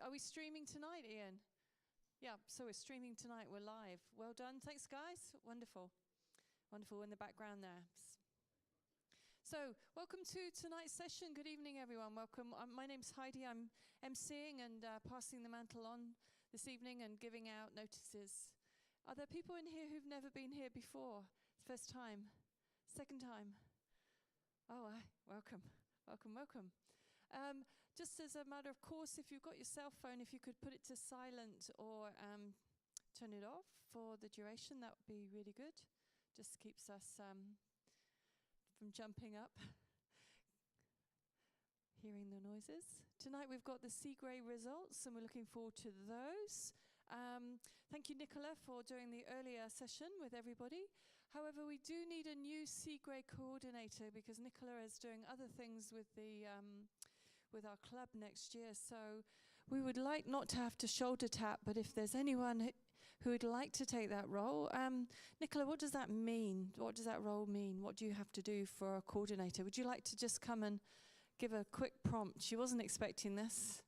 Are we streaming tonight, Ian? Yeah, so we're streaming tonight. We're live. Well done. Thanks, guys. Wonderful. Wonderful in the background there. So, welcome to tonight's session. Good evening, everyone. Welcome. My name's Heidi. I'm emceeing and passing the mantle on this evening and giving out notices. Are there people in here who've never been here before? First time? Second time? Oh, welcome. Welcome, welcome. Just as a matter of course, if you've got your cell phone, if you could put it to silent or turn it off for the duration, that would be really good. Just keeps us from jumping up, hearing the noises. Tonight we've got the C-grade results and we're looking forward to those. Thank you, Nicola, for doing the earlier session with everybody. However, we do need a new C-grade coordinator because Nicola is doing other things with the with our club next year. So we would like not to have to shoulder tap, but if there's anyone who would like to take that role. Nicola, what does that mean? What does that role mean? What do you have to do for a coordinator? Would you like to just come and give a quick prompt? She wasn't expecting this.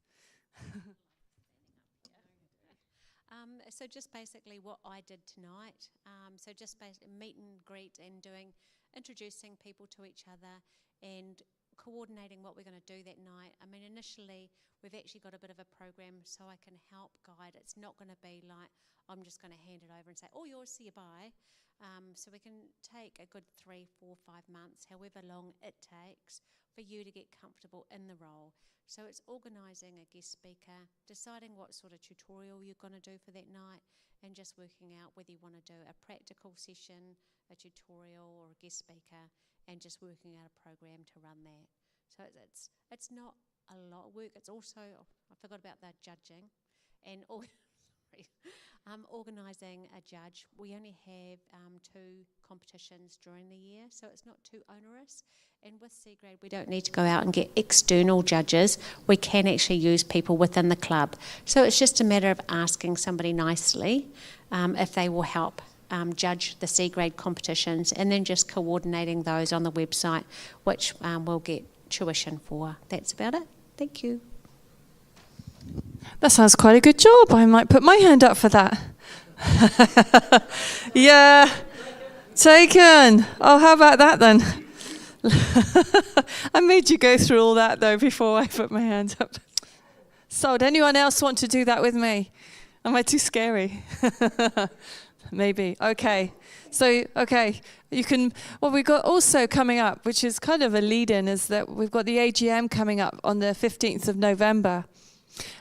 So just basically what I did tonight. So just basically meet and greet and introducing people to each other and coordinating what we're going to do that night. I mean, initially, we've actually got a bit of a program so I can help guide. It's not going to be like, I'm just going to hand it over and say, oh, yours, see you, bye. So we can take a good 3, 4, 5 months, however long it takes for you to get comfortable in the role. So it's organising a guest speaker, deciding what sort of tutorial you're going to do for that night, and just working out whether you want to do a practical session, a tutorial, or a guest speaker, and just working out a program to run that. So it's not a lot of work. It's also, I forgot about the judging, and organising a judge. We only have 2 competitions during the year, so it's not too onerous. And with C-grade, we don't need to go out and get external judges. We can actually use people within the club. So it's just a matter of asking somebody nicely if they will help judge the C-grade competitions, and then just coordinating those on the website, which we'll get tuition for. That's about it. Thank you. That sounds quite a good job. I might put my hand up for that. Yeah, taken. Oh, how about that then? I made you go through all that though before I put my hand up. So, would anyone else want to do that with me? Am I too scary? Maybe. Okay. So, okay, you can. What we've got also coming up, which is kind of a lead-in, is that we've got the AGM coming up on the 15th of November.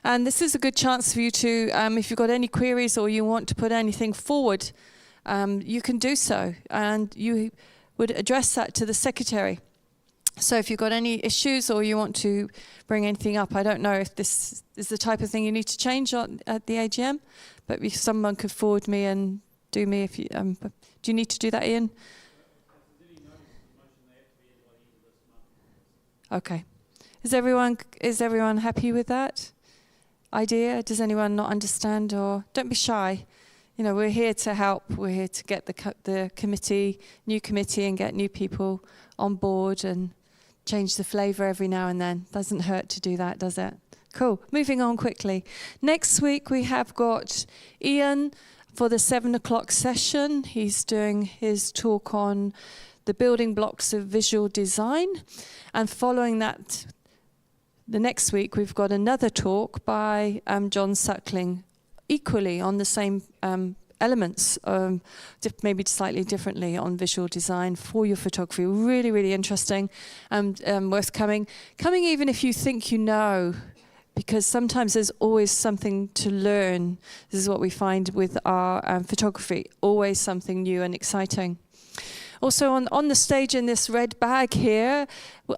And this is a good chance for you to, if you've got any queries or you want to put anything forward, you can do so. And you would address that to the secretary. So if you've got any issues or you want to bring anything up, I don't know if this is the type of thing you need to change at the AGM, but if someone could forward me and do me if you, do you need to do that, Ian? Okay. Is everyone happy with that idea? Does anyone not understand? Or don't be shy. You know, we're here to help. We're here to get the new committee, and get new people on board and change the flavour every now and then. Doesn't hurt to do that, does it? Cool. Moving on quickly. Next week we have got Ian for the 7 o'clock session. He's doing his talk on the building blocks of visual design. And following that, the next week, we've got another talk by John Suckling, equally on the same elements, maybe slightly differently on visual design for your photography. Really, really interesting and worth coming. Coming even if you think you know because sometimes there's always something to learn. This is what we find with our photography, always something new and exciting. Also on the stage in this red bag here,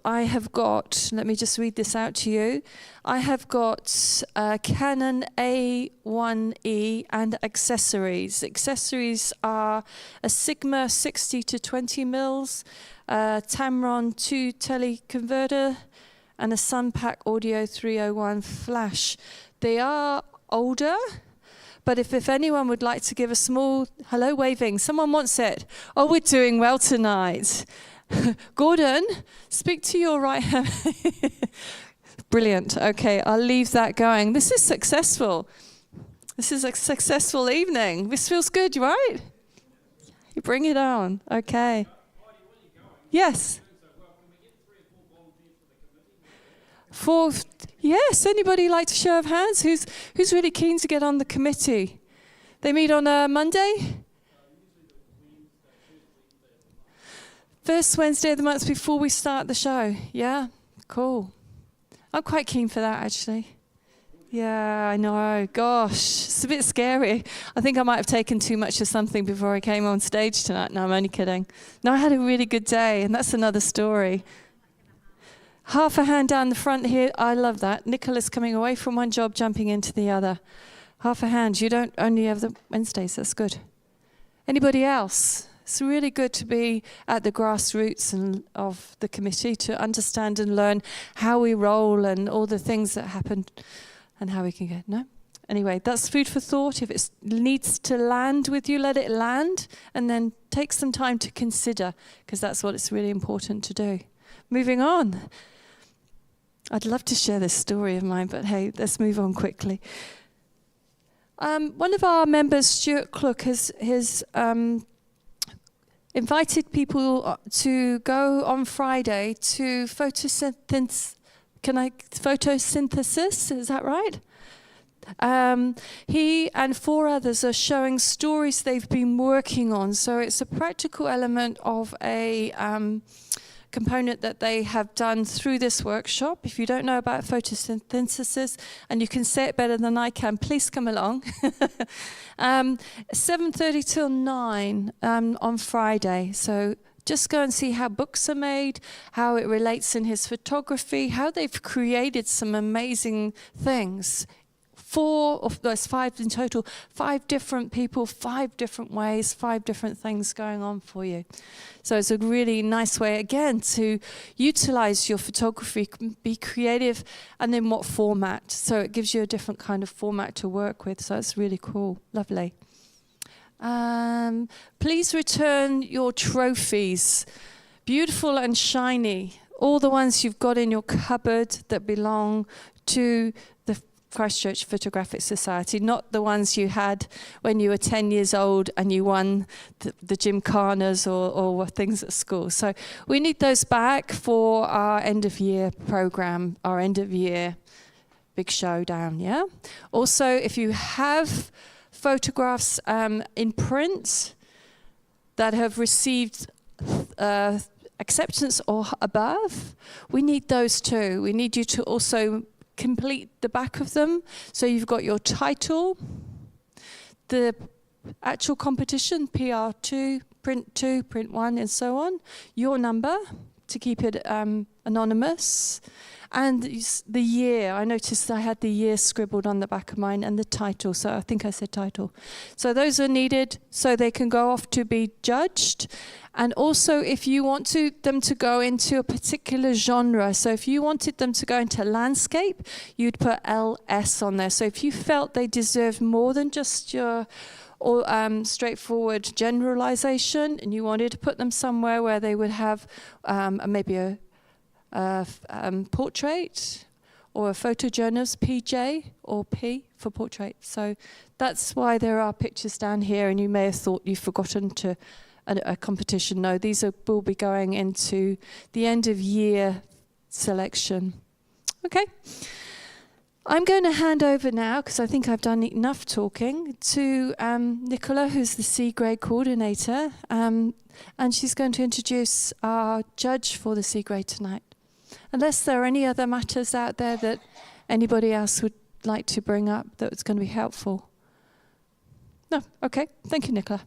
I have got, let me just read this out to you. I have got Canon A1E and accessories. Accessories are a Sigma 60 to 20 mils, Tamron 2 teleconverter, and a Sunpack Audio 301 flash. They are older, but if anyone would like to give a small hello waving, someone wants it. Oh, we're doing well tonight. Gordon, speak to your right hand. Brilliant. Okay, I'll leave that going. This is successful. This is a successful evening. This feels good, right? You bring it on. Okay. Yes. Yes, anybody like to show of hands? Who's really keen to get on the committee? They meet on a Monday? First Wednesday of the month before we start the show. Yeah, cool. I'm quite keen for that, actually. Yeah, I know. Gosh, it's a bit scary. I think I might have taken too much of something before I came on stage tonight. No, I'm only kidding. No, I had a really good day, and that's another story. Half a hand down the front here. I love that. Nicola's coming away from one job, jumping into the other. Half a hand. You don't only have the Wednesdays. That's good. Anybody else? It's really good to be at the grassroots of the committee, to understand and learn how we roll and all the things that happen and how we can get. No? Anyway, that's food for thought. If it needs to land with you, let it land, and then take some time to consider, because that's what it's really important to do. Moving on. I'd love to share this story of mine, but hey, let's move on quickly. One of our members, Stuart Klook, has invited people to go on Friday to photosynthesis. Is that right? He and 4 others are showing stories they've been working on. So it's a practical element of a component that they have done through this workshop. If you don't know about photosynthesis, and you can say it better than I can, please come along. 7:30 till 9 on Friday. So just go and see how books are made, how it relates in his photography, how they've created some amazing things. 4 of those 5 in total, 5 different people, 5 different ways, 5 different things going on for you. So it's a really nice way, again, to utilize your photography, be creative, and in what format. So it gives you a different kind of format to work with. So it's really cool. Lovely. Please return your trophies. Beautiful and shiny. All the ones you've got in your cupboard that belong to the Christchurch Photographic Society, not the ones you had when you were 10 years old and you won the gymkhanas or things at school. So we need those back for our end of year program, our end of year big showdown, yeah? Also, if you have photographs in print that have received acceptance or above, we need those too. We need you to also complete the back of them. So you've got your title, the actual competition, PR2, print 2, print 1, and so on, your number to keep it anonymous, and the year. I noticed I had the year scribbled on the back of mine, and the title, so I think I said title. So those are needed so they can go off to be judged. And also, if you want them to go into a particular genre, so if you wanted them to go into landscape, you'd put LS on there. So if you felt they deserved more than just your straightforward generalization, and you wanted to put them somewhere where they would have maybe a portrait or a photojournalist, PJ or P for portrait. So that's why there are pictures down here, and you may have thought you've forgotten to a competition. No, these will be going into the end of year selection. Okay. I'm going to hand over now, because I think I've done enough talking, to Nicola, who's the C grade coordinator, and she's going to introduce our judge for the C grade tonight. Unless there are any other matters out there that Anybody else would like to bring up that was going to be helpful? No? Okay. Thank you, Nicola.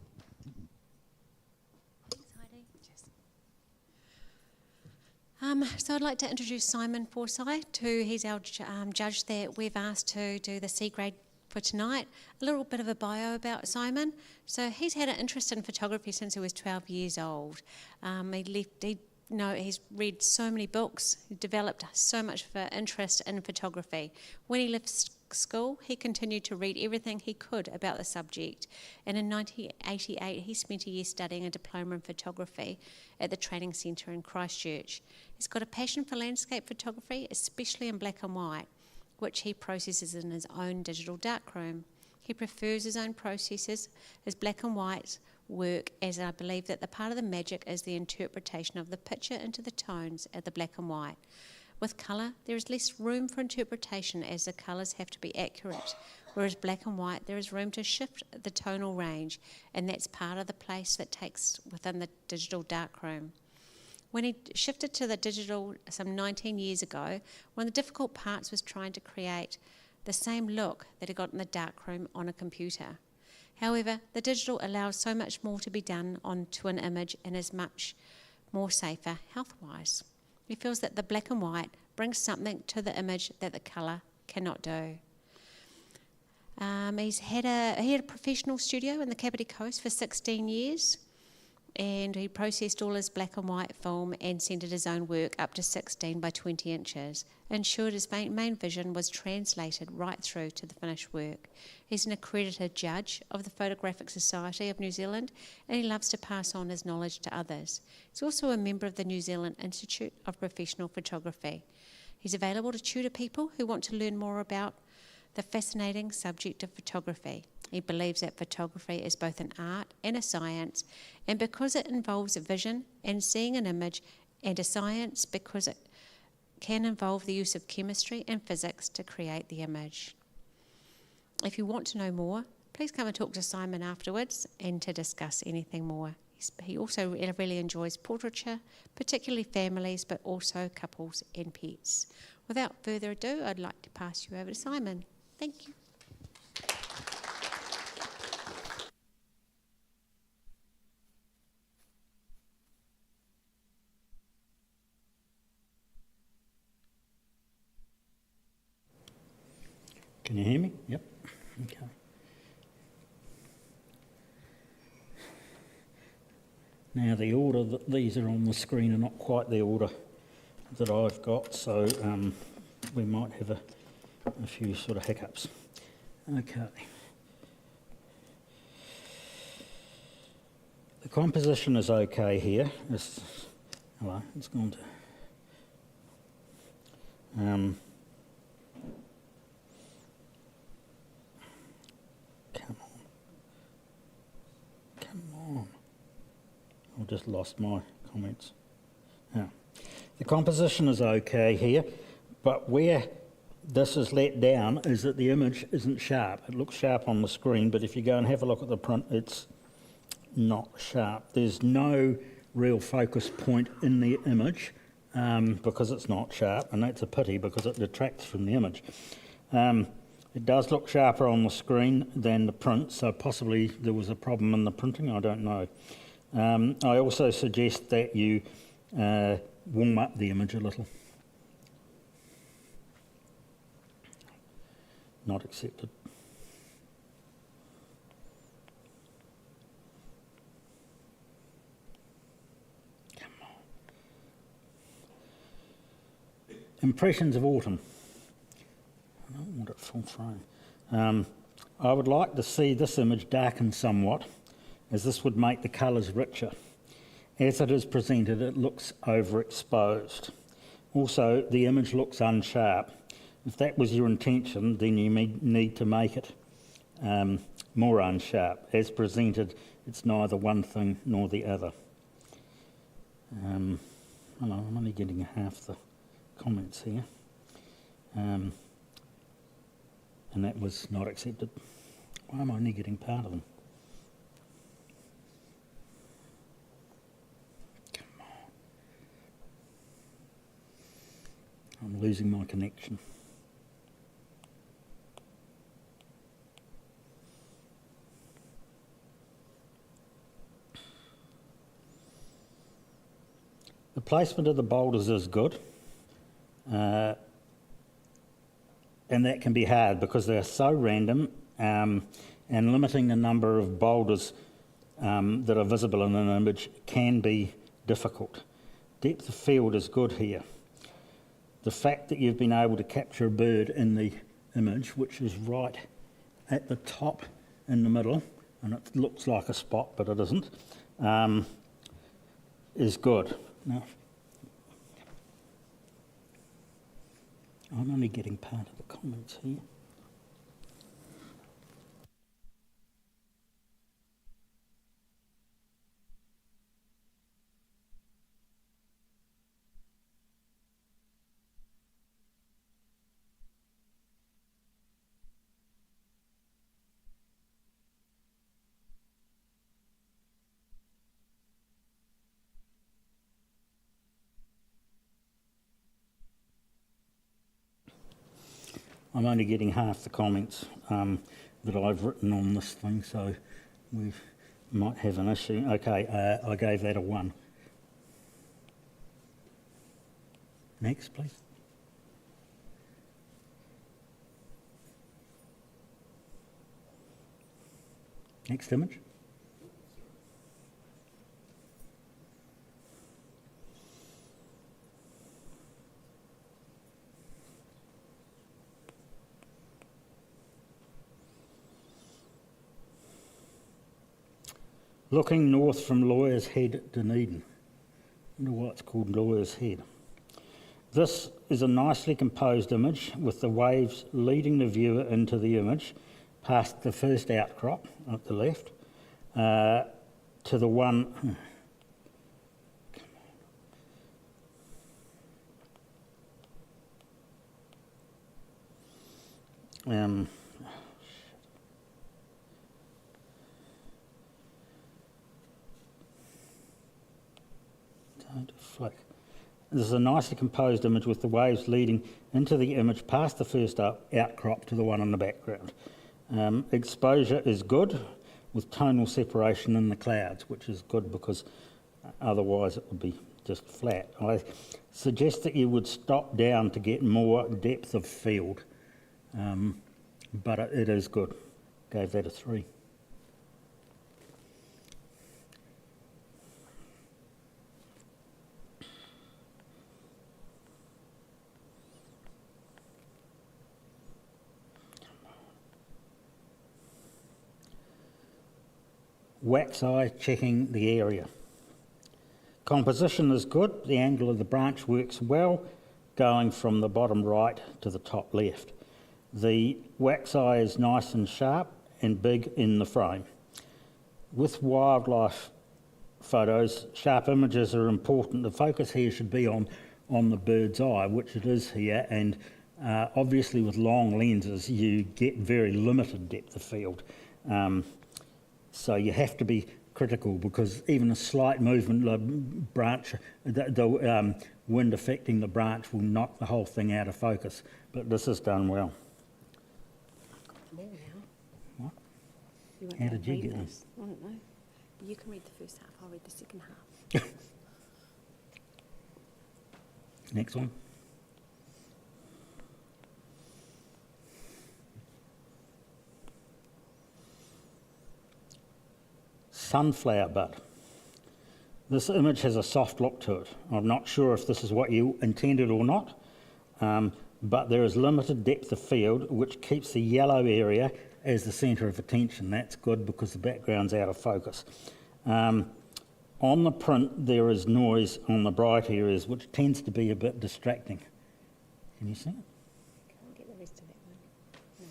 So I'd like to introduce Simon Forsyth, he's our judge that we've asked to do the C grade for tonight. A little bit of a bio about Simon. So he's had an interest in photography since he was 12 years old. He's read so many books, he developed so much of an interest in photography. When he left school, he continued to read everything he could about the subject, and in 1988 he spent a year studying a diploma in photography at the Training Centre in Christchurch. He's got a passion for landscape photography, especially in black and white, which he processes in his own digital darkroom. He prefers his own processes, his black and white work, as I believe that the part of the magic is the interpretation of the picture into the tones at the black and white. With colour, there is less room for interpretation as the colours have to be accurate, whereas black and white, there is room to shift the tonal range, and that's part of the place that takes within the digital darkroom. When he shifted to the digital some 19 years ago, one of the difficult parts was trying to create the same look that he got in the darkroom on a computer. However, the digital allows so much more to be done onto an image and is much more safer health-wise. He feels that the black and white brings something to the image that the colour cannot do. He had a professional studio in the Kapiti Coast for 16 years, and he processed all his black and white film and centred his own work up to 16 by 20 inches, ensured his main vision was translated right through to the finished work. He's an accredited judge of the Photographic Society of New Zealand, and he loves to pass on his knowledge to others. He's also a member of the New Zealand Institute of Professional Photography. He's available to tutor people who want to learn more about the fascinating subject of photography. He believes that photography is both an art and a science, and because it involves a vision and seeing an image, and a science because it can involve the use of chemistry and physics to create the image. If you want to know more, please come and talk to Simon afterwards and to discuss anything more. He also really enjoys portraiture, particularly families, but also couples and pets. Without further ado, I'd like to pass you over to Simon. Thank you. Can you hear me? Yep. Okay. Now the order that these are on the screen are not quite the order that I've got, so we might have a few sort of hiccups. Okay. The composition is okay here. It's gone to... I've just lost my comments. Yeah. The composition is okay here, but where this is let down is that the image isn't sharp. It looks sharp on the screen, but if you go and have a look at the print, it's not sharp. There's no real focus point in the image because it's not sharp, and that's a pity because it detracts from the image. It does look sharper on the screen than the print, so possibly there was a problem in the printing, I don't know. I also suggest that you warm up the image a little. Not accepted. Come on. Impressions of autumn. I don't want it full frame. I would like to see this image darken somewhat, as this would make the colours richer. As it is presented, it looks overexposed. Also, the image looks unsharp. If that was your intention, then you need to make it more unsharp. As presented, it's neither one thing nor the other. I'm only getting half the comments here. And that was not accepted. Why am I only getting part of them? I'm losing my connection. The placement of the boulders is good, and that can be hard because they are so random, and limiting the number of boulders that are visible in an image can be difficult. Depth of field is good here. The fact that you've been able to capture a bird in the image, which is right at the top in the middle, and it looks like a spot but it isn't, is good. Now, I'm only getting part of the comments here. I'm only getting half the comments that I've written on this thing, so we might have an issue. Okay, I gave that a 1. Next, please. Next image. Looking north from Lawyer's Head, Dunedin. I wonder why it's called Lawyer's Head. This is a nicely composed image with the waves leading the viewer into the image past the first outcrop at the left to the one... Flick. This is a nicely composed image with the waves leading into the image past the first outcrop to the one in the background. Exposure is good with tonal separation in the clouds, which is good because otherwise it would be just flat. I suggest that you would stop down to get more depth of field, but it is good. Gave that a 3. Wax eye checking the area. Composition is good. The angle of the branch works well, going from the bottom right to the top left. The wax eye is nice and sharp and big in the frame. With wildlife photos, sharp images are important. The focus here should be on the bird's eye, which it is here, and obviously with long lenses you get very limited depth of field. So you have to be critical because even a slight movement of the branch, the wind affecting the branch will knock the whole thing out of focus. But this is done well. What? How did you get this? I don't know. You can read the first half, I'll read the second half. Next one. Sunflower bud. This image has a soft look to it. I'm not sure if this is what you intended or not, but there is limited depth of field which keeps the yellow area as the centre of attention. That's good because the background's out of focus. On the print there is noise on the bright areas which tends to be a bit distracting. Can you see it? Can't get the rest of that one. No.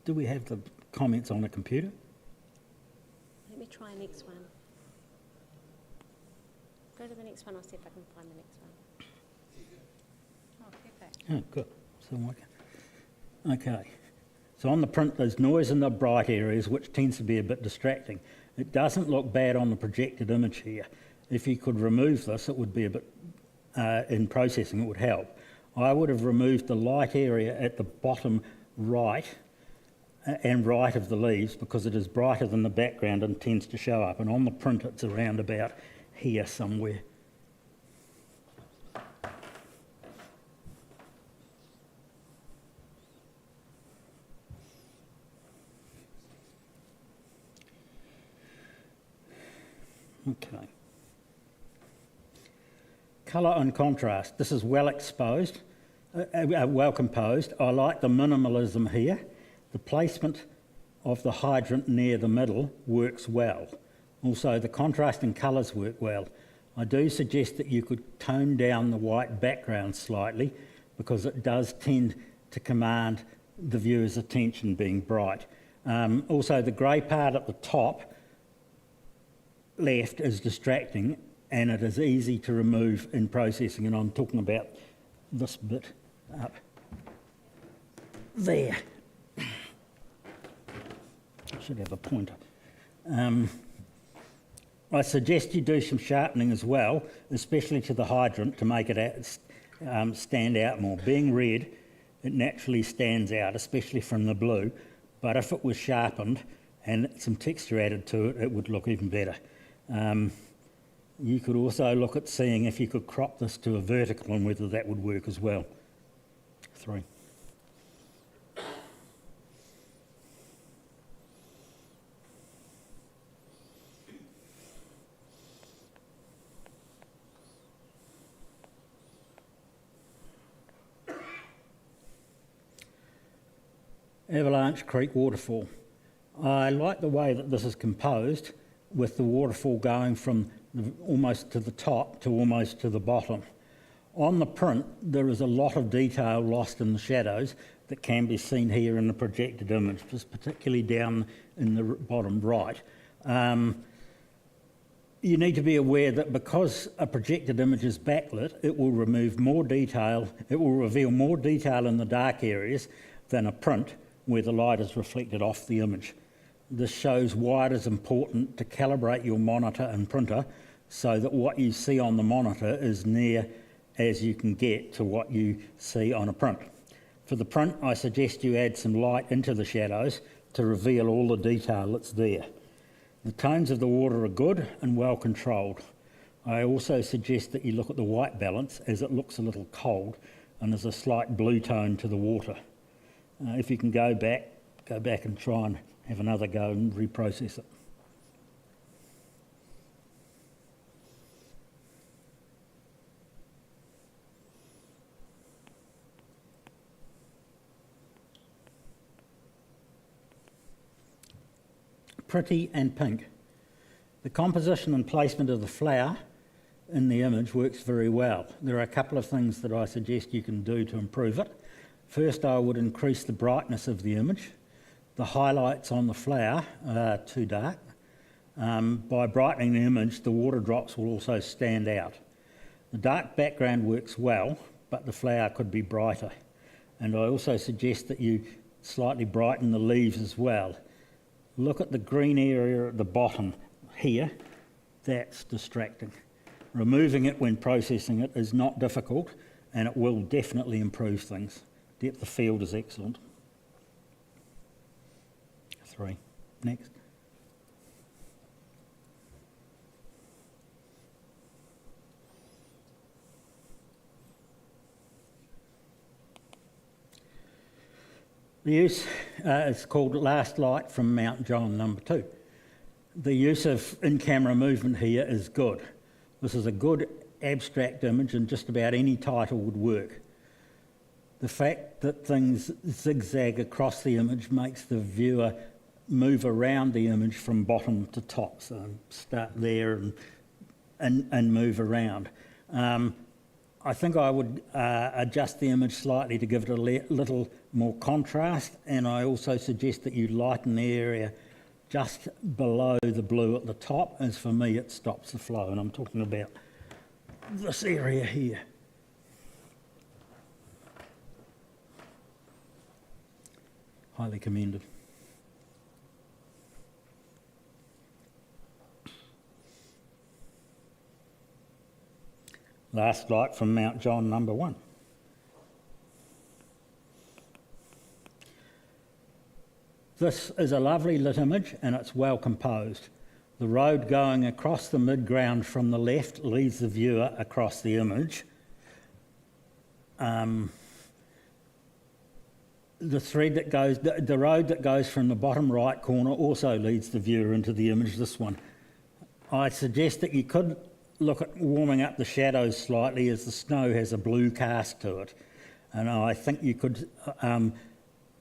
Do we have the comments on the computer? Let me try next one. Go to the next one, I'll see if I can find the next one. Oh, perfect. Oh, good. So, okay. So on the print there's noise in the bright areas which tends to be a bit distracting. It doesn't look bad on the projected image here. If you could remove this, it would be a bit, in processing it would help. I would have removed the light area at the bottom right and right of the leaves because it is brighter than the background and tends to show up. And on the print it's around about here somewhere. Okay. Colour and contrast. This is well exposed, well composed. I like the minimalism here. The placement of the hydrant near the middle works well. Also, the contrasting colours work well. I do suggest that you could tone down the white background slightly because it does tend to command the viewer's attention being bright. Also, the grey part at the top left is distracting and it is easy to remove in processing, and I'm talking about this bit up there. I should have a pointer. I suggest you do some sharpening as well, especially to the hydrant to make it stand out more. Being red, it naturally stands out, especially from the blue, but if it was sharpened and some texture added to it, it would look even better. You could also look at seeing if you could crop this to a vertical and whether that would work as well. 3. Avalanche Creek waterfall. I like the way that this is composed, with the waterfall going from almost to the top to almost to the bottom. On the print, there is a lot of detail lost in the shadows that can be seen here in the projected image, just particularly down in the bottom right. You need to be aware that because a projected image is backlit, it will remove more detail, it will reveal more detail in the dark areas than a print where the light is reflected off the image. This shows why it is important to calibrate your monitor and printer so that what you see on the monitor is near as you can get to what you see on a print. For the print, I suggest you add some light into the shadows to reveal all the detail that's there. The tones of the water are good and well controlled. I also suggest that you look at the white balance as it looks a little cold and there's a slight blue tone to the water. If you can go back and try and have another go and reprocess it. Pretty and pink. The composition and placement of the flower in the image works very well. There are a couple of things that I suggest you can do to improve it. First, I would increase the brightness of the image. The highlights on the flower are too dark. By brightening the image, the water drops will also stand out. The dark background works well, but the flower could be brighter. And I also suggest that you slightly brighten the leaves as well. Look at the green area at the bottom here. That's distracting. Removing it when processing it is not difficult, and it will definitely improve things. Depth of field is excellent. 3. Next. The use is called Last Light from Mount John number 2. The use of in-camera movement here is good. This is a good abstract image and just about any title would work. The fact that things zigzag across the image makes the viewer move around the image from bottom to top. So start there and move around. I think I would adjust the image slightly to give it a little more contrast, and I also suggest that you lighten the area just below the blue at the top, as for me it stops the flow, and I'm talking about this area here. Highly commended. Last Light from Mount John number 1. This is a lovely lit image and it's well composed. The road going across the midground from the left leads the viewer across the image. The road that goes from the bottom right corner also leads the viewer into the image, this one. I suggest that you could look at warming up the shadows slightly, as the snow has a blue cast to it. And I think you could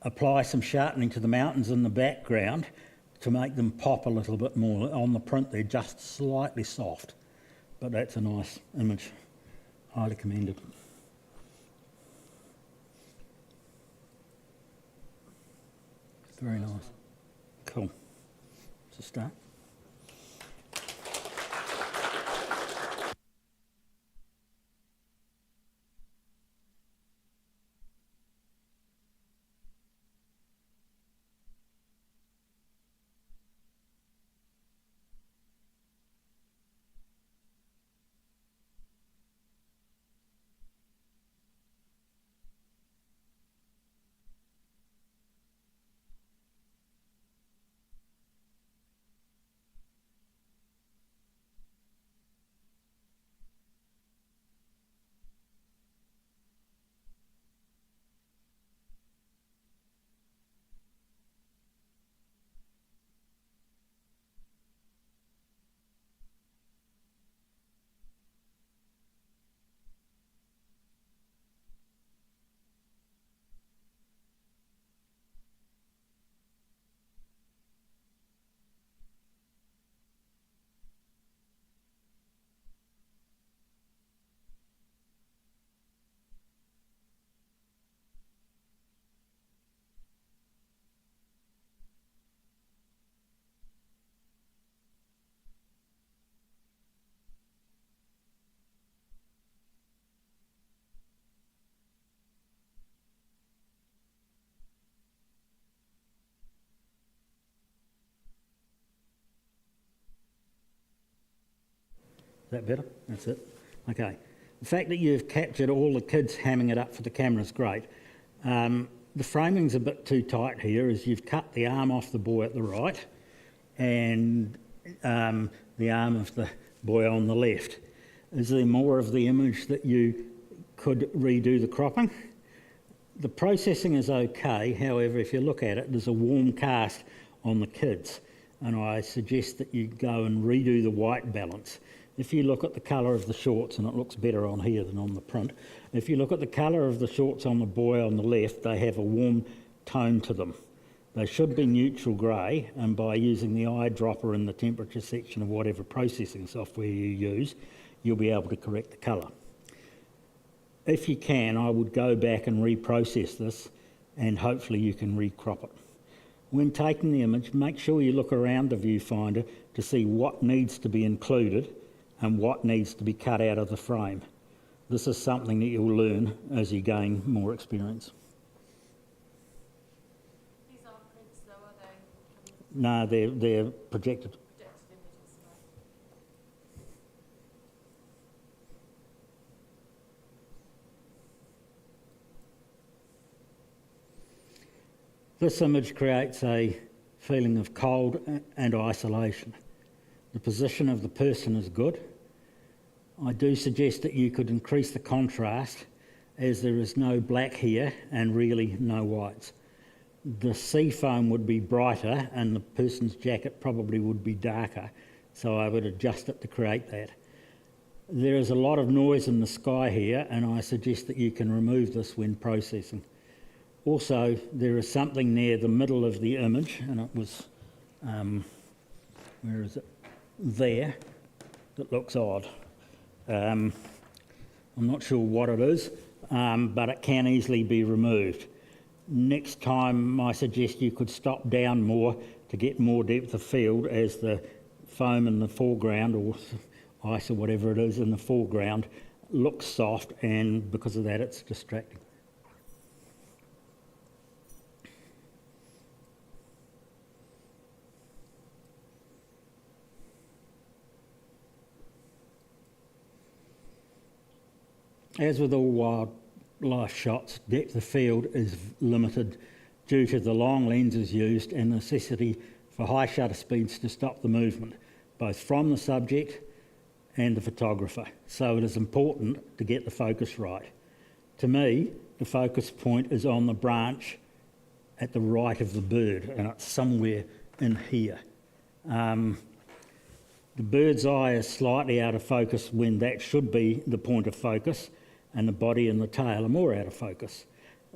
apply some sharpening to the mountains in the background to make them pop a little bit more. On the print they're just slightly soft, but that's a nice image, highly commended. Very nice. Cool. It's a start. Is that better? That's it. Okay. The fact that you've captured all the kids hamming it up for the camera is great. The framing's a bit too tight here, as you've cut the arm off the boy at the right and the arm of the boy on the left. Is there more of the image that you could redo the cropping? The processing is okay, however, if you look at it, there's a warm cast on the kids, and I suggest that you go and redo the white balance. If you look at the colour of the shorts, and it looks better on here than on the print, if you look at the colour of the shorts on the boy on the left, they have a warm tone to them. They should be neutral grey, and by using the eyedropper in the temperature section of whatever processing software you use, you'll be able to correct the colour. If you can, I would go back and reprocess this, and hopefully you can recrop it. When taking the image, make sure you look around the viewfinder to see what needs to be included and what needs to be cut out of the frame. This is something that you'll learn as you gain more experience. These aren't prints though, are they? No, they're projected. Projected images, right. This image creates a feeling of cold and isolation. The position of the person is good. I do suggest that you could increase the contrast, as there is no black here and really no whites. The sea foam would be brighter and the person's jacket probably would be darker, so I would adjust it to create that. There is a lot of noise in the sky here, and I suggest that you can remove this when processing. Also, there is something near the middle of the image, and it was, where is it? There, that looks odd. I'm not sure what it is, but it can easily be removed. Next time I suggest you could stop down more to get more depth of field, as the foam in the foreground, or ice or whatever it is in the foreground, looks soft, and because of that it's distracting. As with all wildlife shots, depth of field is limited due to the long lenses used and the necessity for high shutter speeds to stop the movement, both from the subject and the photographer. So it is important to get the focus right. To me, the focus point is on the branch at the right of the bird, and it's somewhere in here. The bird's eye is slightly out of focus when that should be the point of focus, and the body and the tail are more out of focus.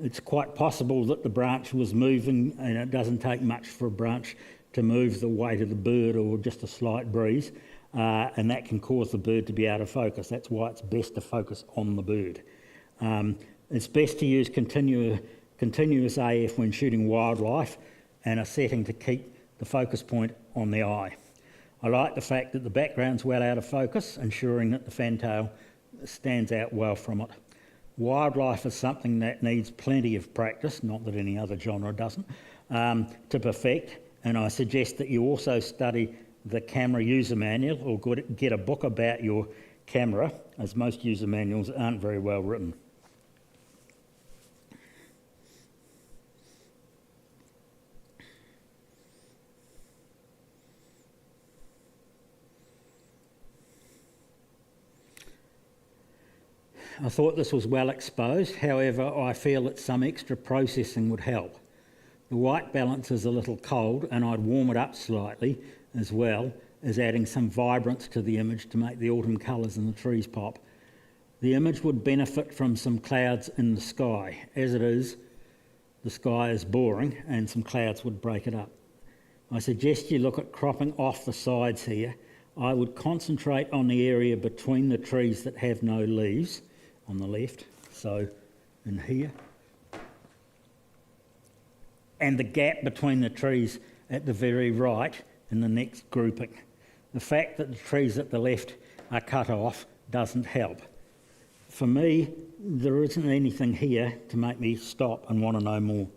It's quite possible that the branch was moving, and it doesn't take much for a branch to move the weight of the bird or just a slight breeze, and that can cause the bird to be out of focus. That's why it's best to focus on the bird. It's best to use continuous AF when shooting wildlife, and a setting to keep the focus point on the eye. I like the fact that the background's well out of focus, ensuring that the fantail stands out well from it. Wildlife is something that needs plenty of practice, not that any other genre doesn't, to perfect, and I suggest that you also study the camera user manual or get a book about your camera, as most user manuals aren't very well written. I thought this was well exposed, however I feel that some extra processing would help. The white balance is a little cold, and I'd warm it up slightly, as well as adding some vibrance to the image to make the autumn colours in the trees pop. The image would benefit from some clouds in the sky. As it is, the sky is boring and some clouds would break it up. I suggest you look at cropping off the sides here. I would concentrate on the area between the trees that have no leaves on the left, so in here, and the gap between the trees at the very right in the next grouping. The fact that the trees at the left are cut off doesn't help. For me, there isn't anything here to make me stop and want to know more.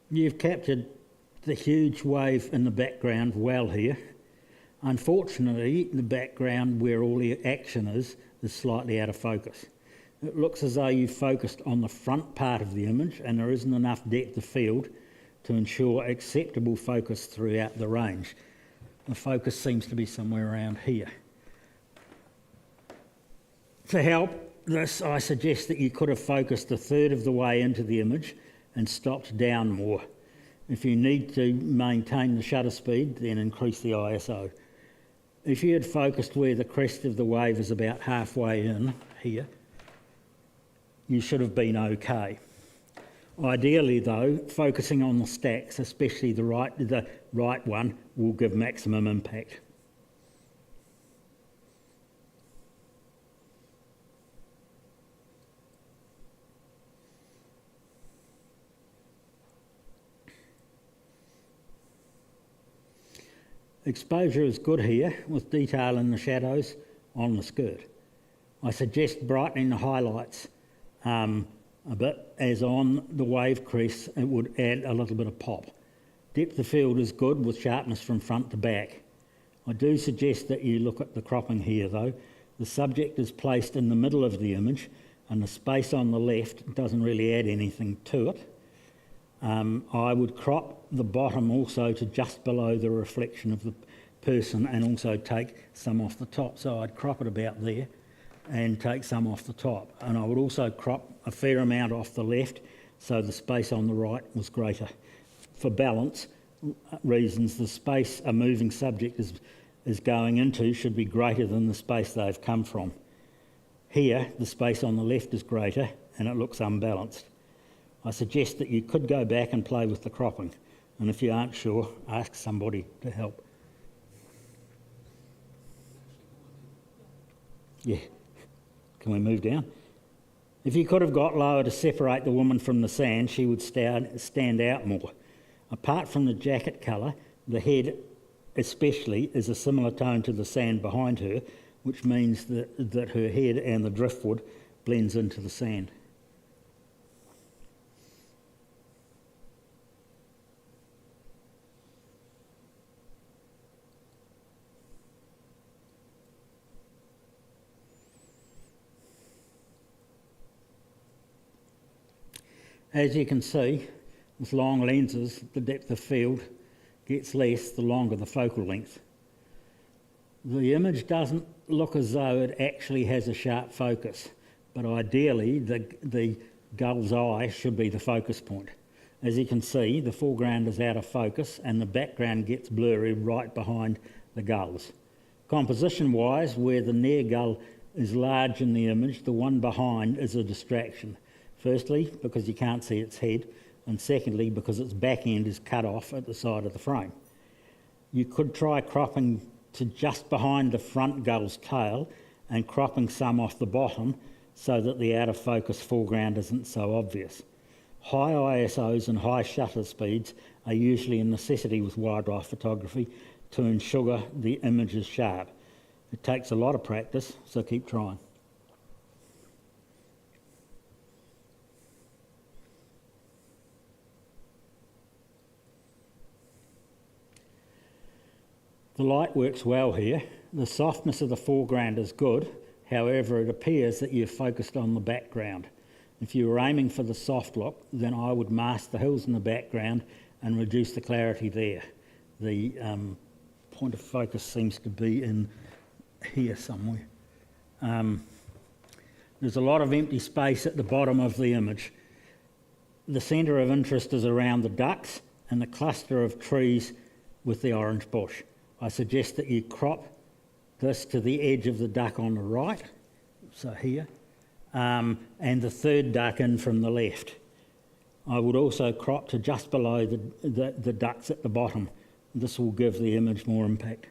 You've captured the huge wave in the background well here. Unfortunately, the background where all the action is slightly out of focus. It looks as though you've focused on the front part of the image and there isn't enough depth of field to ensure acceptable focus throughout the range. The focus seems to be somewhere around here. To help this, I suggest that you could have focused a third of the way into the image and stopped down more. If you need to maintain the shutter speed, then increase the ISO. If you had focused where the crest of the wave is about halfway in here, you should have been okay. Ideally though, focusing on the stacks, especially the right one, will give maximum impact. Exposure is good here, with detail in the shadows on the skirt. I suggest brightening the highlights a bit, as on the wave crest it would add a little bit of pop. Depth of field is good with sharpness from front to back. I do suggest that you look at the cropping here though. The subject is placed in the middle of the image and the space on the left doesn't really add anything to it. I would crop the bottom also to just below the reflection of the person and also take some off the top. So I'd crop it about there and take some off the top. And I would also crop a fair amount off the left so the space on the right was greater. For balance reasons, the space a moving subject is going into should be greater than the space they've come from. Here, the space on the left is greater and it looks unbalanced. I suggest that you could go back and play with the cropping, and if you aren't sure, ask somebody to help. Yeah, can we move down? If you could have got lower to separate the woman from the sand, she would stand out more. Apart from the jacket colour, the head especially is a similar tone to the sand behind her, which means that her head and the driftwood blends into the sand. As you can see, with long lenses, the depth of field gets less the longer the focal length. The image doesn't look as though it actually has a sharp focus, but ideally the gull's eye should be the focus point. As you can see, the foreground is out of focus and the background gets blurry right behind the gulls. Composition-wise, where the near gull is large in the image, the one behind is a distraction. Firstly, because you can't see its head, and secondly, because its back end is cut off at the side of the frame. You could try cropping to just behind the front gull's tail and cropping some off the bottom so that the out of focus foreground isn't so obvious. High ISOs and high shutter speeds are usually a necessity with wildlife photography to ensure the image is sharp. It takes a lot of practice, so keep trying. The light works well here. The softness of the foreground is good, however it appears that you've focused on the background. If you were aiming for the soft look, then I would mask the hills in the background and reduce the clarity there. The point of focus seems to be in here somewhere. There's a lot of empty space at the bottom of the image. The centre of interest is around the ducks and the cluster of trees with the orange bush. I suggest that you crop this to the edge of the duck on the right, so here, and the third duck in from the left. I would also crop to just below the ducks at the bottom. This will give the image more impact.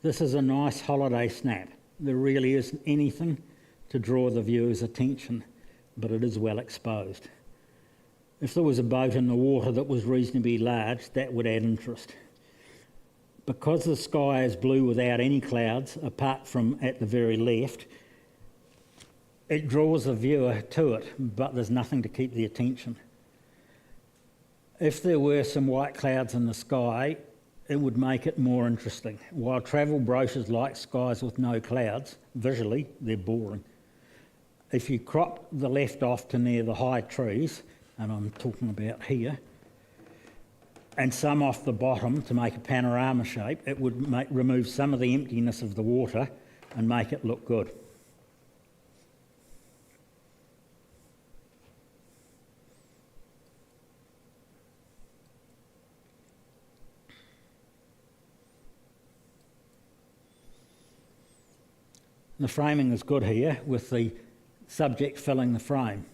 This is a nice holiday snap. There really isn't anything to draw the viewer's attention, but it is well exposed. If there was a boat in the water that was reasonably large, that would add interest. Because the sky is blue without any clouds, apart from at the very left, it draws the viewer to it, but there's nothing to keep the attention. If there were some white clouds in the sky, it would make it more interesting. While travel brochures like skies with no clouds, visually they're boring. If you crop the left off to near the high trees, and I'm talking about here, and some off the bottom to make a panorama shape, it would remove some of the emptiness of the water and make it look good. The framing is good here with the subject filling the frame,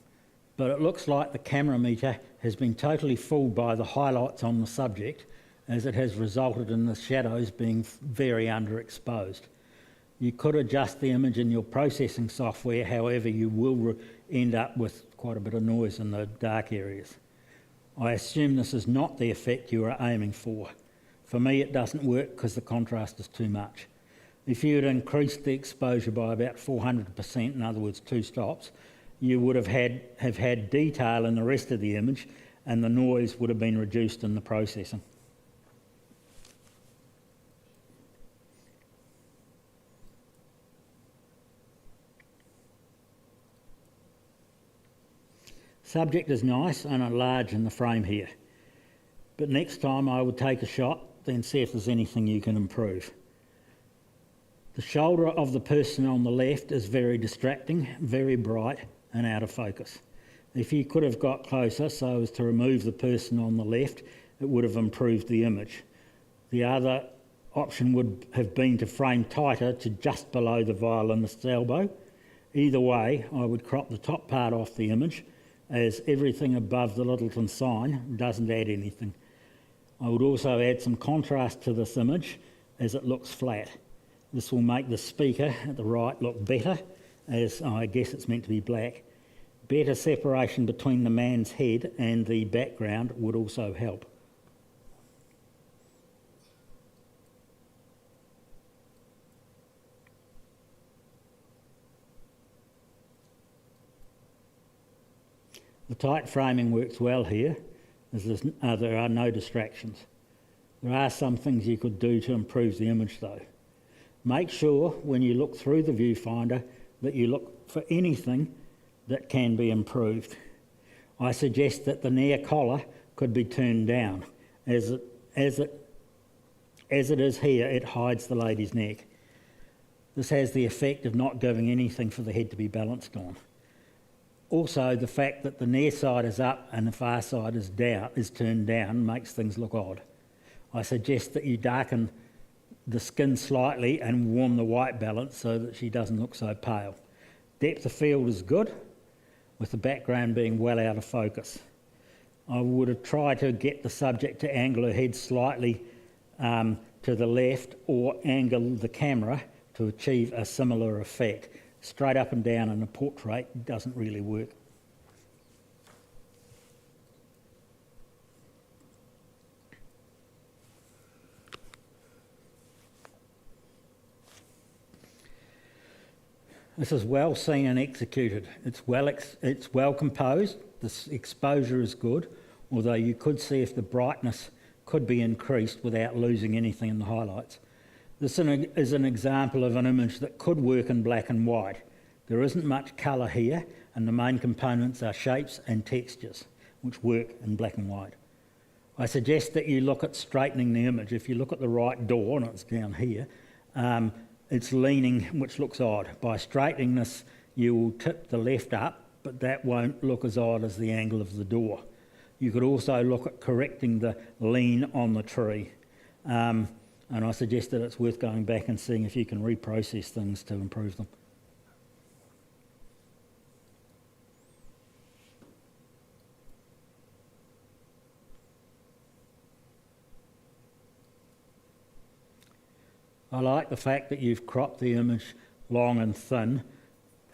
but it looks like the camera meter has been totally fooled by the highlights on the subject, as it has resulted in the shadows being very underexposed. You could adjust the image in your processing software, however you will end up with quite a bit of noise in the dark areas. I assume this is not the effect you are aiming for. For me it doesn't work because the contrast is too much. If you had increased the exposure by about 400%, in other words 2 stops, you would have had detail in the rest of the image and the noise would have been reduced in the processing. Subject is nice and large in the frame here, but next time I would take a shot, then see if there's anything you can improve. The shoulder of the person on the left is very distracting, very bright and out of focus. If you could have got closer so as to remove the person on the left, it would have improved the image. The other option would have been to frame tighter to just below the violinist's elbow. Either way, I would crop the top part off the image, as everything above the Littleton sign doesn't add anything. I would also add some contrast to this image as it looks flat. This will make the speaker at the right look better, as I guess it's meant to be black. Better separation between the man's head and the background would also help. The tight framing works well here, as there are no distractions. There are some things you could do to improve the image though. Make sure when you look through the viewfinder that you look for anything that can be improved. I suggest that the near collar could be turned down. As it is here, it hides the lady's neck. This has the effect of not giving anything for the head to be balanced on. Also, the fact that the near side is up and the far side is turned down makes things look odd. I suggest that you darken the skin slightly and warm the white balance so that she doesn't look so pale. Depth of field is good, with the background being well out of focus. I would have tried to get the subject to angle her head slightly to the left or angle the camera to achieve a similar effect. Straight up and down in a portrait doesn't really work. This is well seen and executed. It's well composed. The exposure is good, although you could see if the brightness could be increased without losing anything in the highlights. This is an example of an image that could work in black and white. There isn't much colour here, and the main components are shapes and textures, which work in black and white. I suggest that you look at straightening the image. If you look at the right door, and it's down here, it's leaning, which looks odd. By straightening this, you will tip the left up, but that won't look as odd as the angle of the door. You could also look at correcting the lean on the tree. And I suggest that it's worth going back and seeing if you can reprocess things to improve them. I like the fact that you've cropped the image long and thin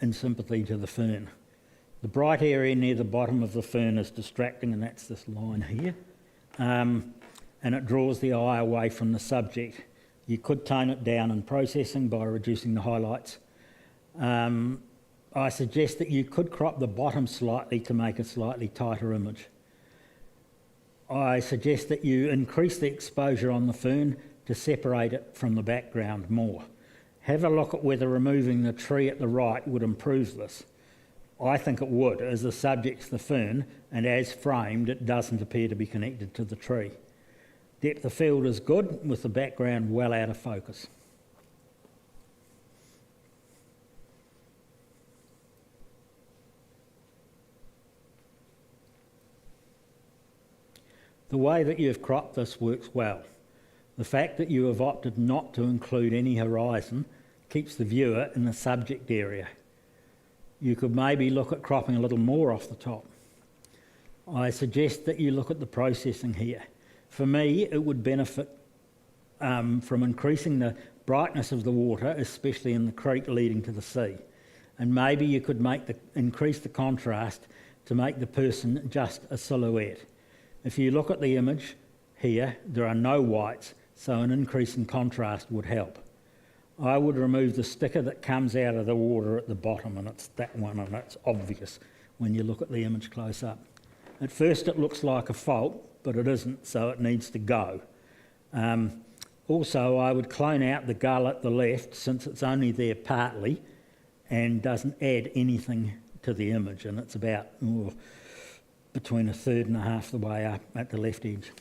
in sympathy to the fern. The bright area near the bottom of the fern is distracting, and that's this line here. And it draws the eye away from the subject. You could tone it down in processing by reducing the highlights. I suggest that you could crop the bottom slightly to make a slightly tighter image. I suggest that you increase the exposure on the fern to separate it from the background more. Have a look at whether removing the tree at the right would improve this. I think it would, as the subject's the fern, and as framed, it doesn't appear to be connected to the tree. Depth of field is good, with the background well out of focus. The way that you've cropped this works well. The fact that you have opted not to include any horizon keeps the viewer in the subject area. You could maybe look at cropping a little more off the top. I suggest that you look at the processing here. For me, it would benefit from increasing the brightness of the water, especially in the creek leading to the sea. And maybe you could increase the contrast to make the person just a silhouette. If you look at the image here, there are no whites, so an increase in contrast would help. I would remove the sticker that comes out of the water at the bottom, and it's that one, and it's obvious when you look at the image close up. At first it looks like a fault, but it isn't, so it needs to go. Also, I would clone out the gull at the left, since it's only there partly and doesn't add anything to the image, and it's about between a third and a half the way up at the left edge.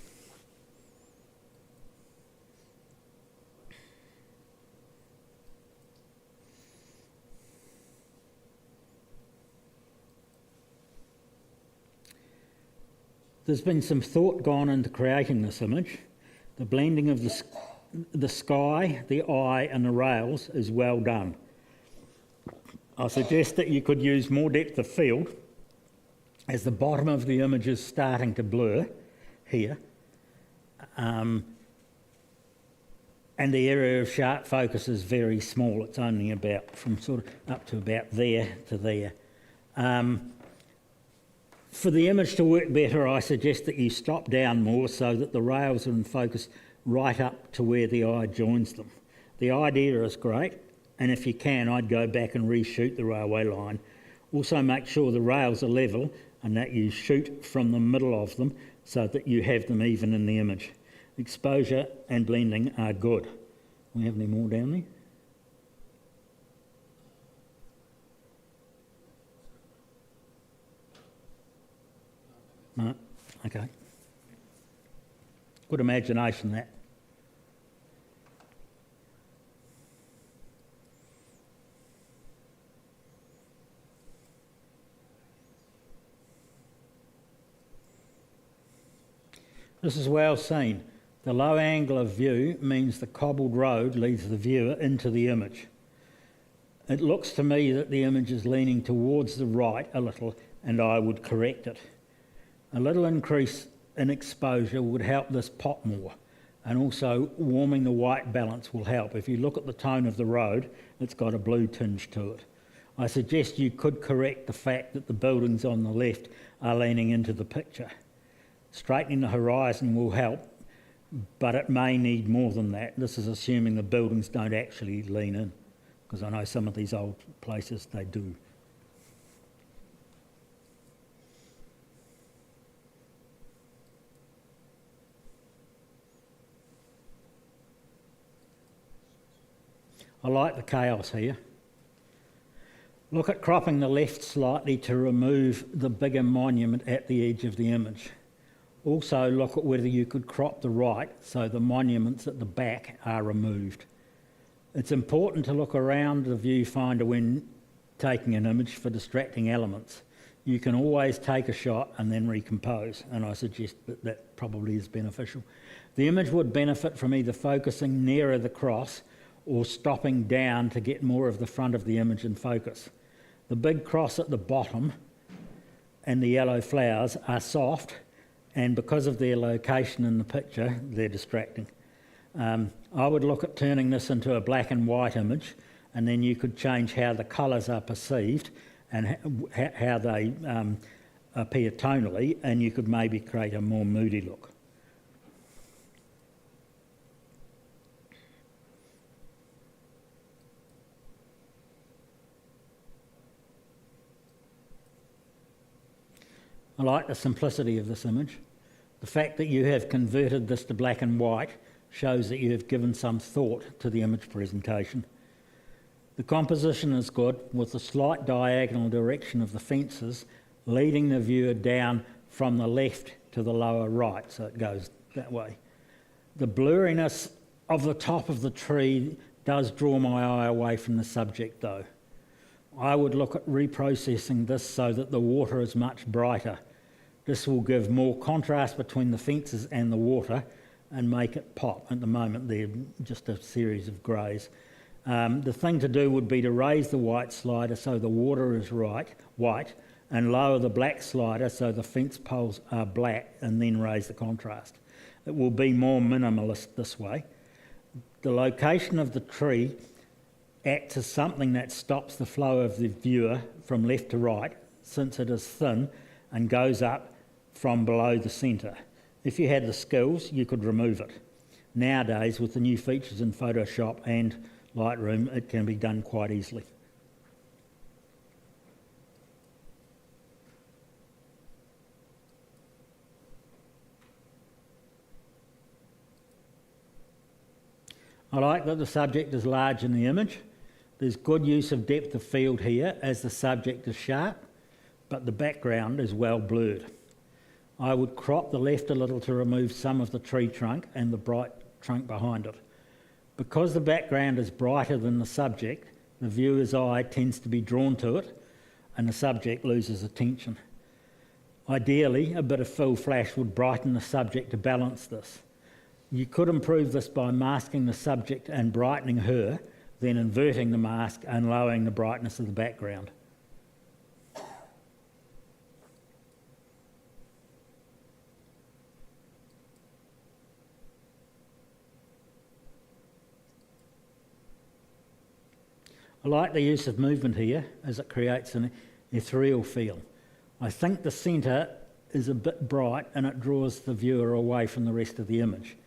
There's been some thought gone into creating this image. The blending of the sky, the eye and the rails is well done. I suggest that you could use more depth of field, as the bottom of the image is starting to blur here, and the area of sharp focus is very small. It's only about from sort of up to about there to there. For the image to work better, I suggest that you stop down more so that the rails are in focus right up to where the eye joins them. The idea is great, and if you can, I'd go back and reshoot the railway line. Also make sure the rails are level and that you shoot from the middle of them so that you have them even in the image. exposure and blending are good. Do we have any more down there? No? Okay. Good imagination, that. This is well seen. The low angle of view means the cobbled road leads the viewer into the image. It looks to me that the image is leaning towards the right a little, and I would correct it. A little increase in exposure would help this pop more, and also warming the white balance will help. If you look at the tone of the road, it's got a blue tinge to it. I suggest you could correct the fact that the buildings on the left are leaning into the picture. Straightening the horizon will help, but it may need more than that. This is assuming the buildings don't actually lean in, because I know some of these old places, they do. I like the chaos here. Look at cropping the left slightly to remove the bigger monument at the edge of the image. Also look at whether you could crop the right so the monuments at the back are removed. It's important to look around the viewfinder when taking an image for distracting elements. You can always take a shot and then recompose, and I suggest that that probably is beneficial. The image would benefit from either focusing nearer the cross or stopping down to get more of the front of the image in focus. The big cross at the bottom and the yellow flowers are soft, and because of their location in the picture, they're distracting. I would look at turning this into a black and white image, and then you could change how the colours are perceived and how they appear tonally, and you could maybe create a more moody look. I like the simplicity of this image. The fact that you have converted this to black and white shows that you have given some thought to the image presentation. The composition is good, with the slight diagonal direction of the fences leading the viewer down from the left to the lower right, so it goes that way. The blurriness of the top of the tree does draw my eye away from the subject though. I would look at reprocessing this so that the water is much brighter. This will give more contrast between the fences and the water and make it pop. At the moment they're just a series of greys. The thing to do would be to raise the white slider so the water is white, and lower the black slider so the fence poles are black, and then raise the contrast. It will be more minimalist this way. The location of the tree acts as something that stops the flow of the viewer from left to right, since it is thin and goes up from below the centre. If you had the skills, you could remove it. Nowadays, with the new features in Photoshop and Lightroom, it can be done quite easily. I like that the subject is large in the image. There's good use of depth of field here as the subject is sharp, but the background is well blurred. I would crop the left a little to remove some of the tree trunk and the bright trunk behind it. Because the background is brighter than the subject, the viewer's eye tends to be drawn to it and the subject loses attention. Ideally, a bit of fill flash would brighten the subject to balance this. You could improve this by masking the subject and brightening her, then inverting the mask and lowering the brightness of the background. I like the use of movement here as it creates an ethereal feel. I think the centre is a bit bright and it draws the viewer away from the rest of the image.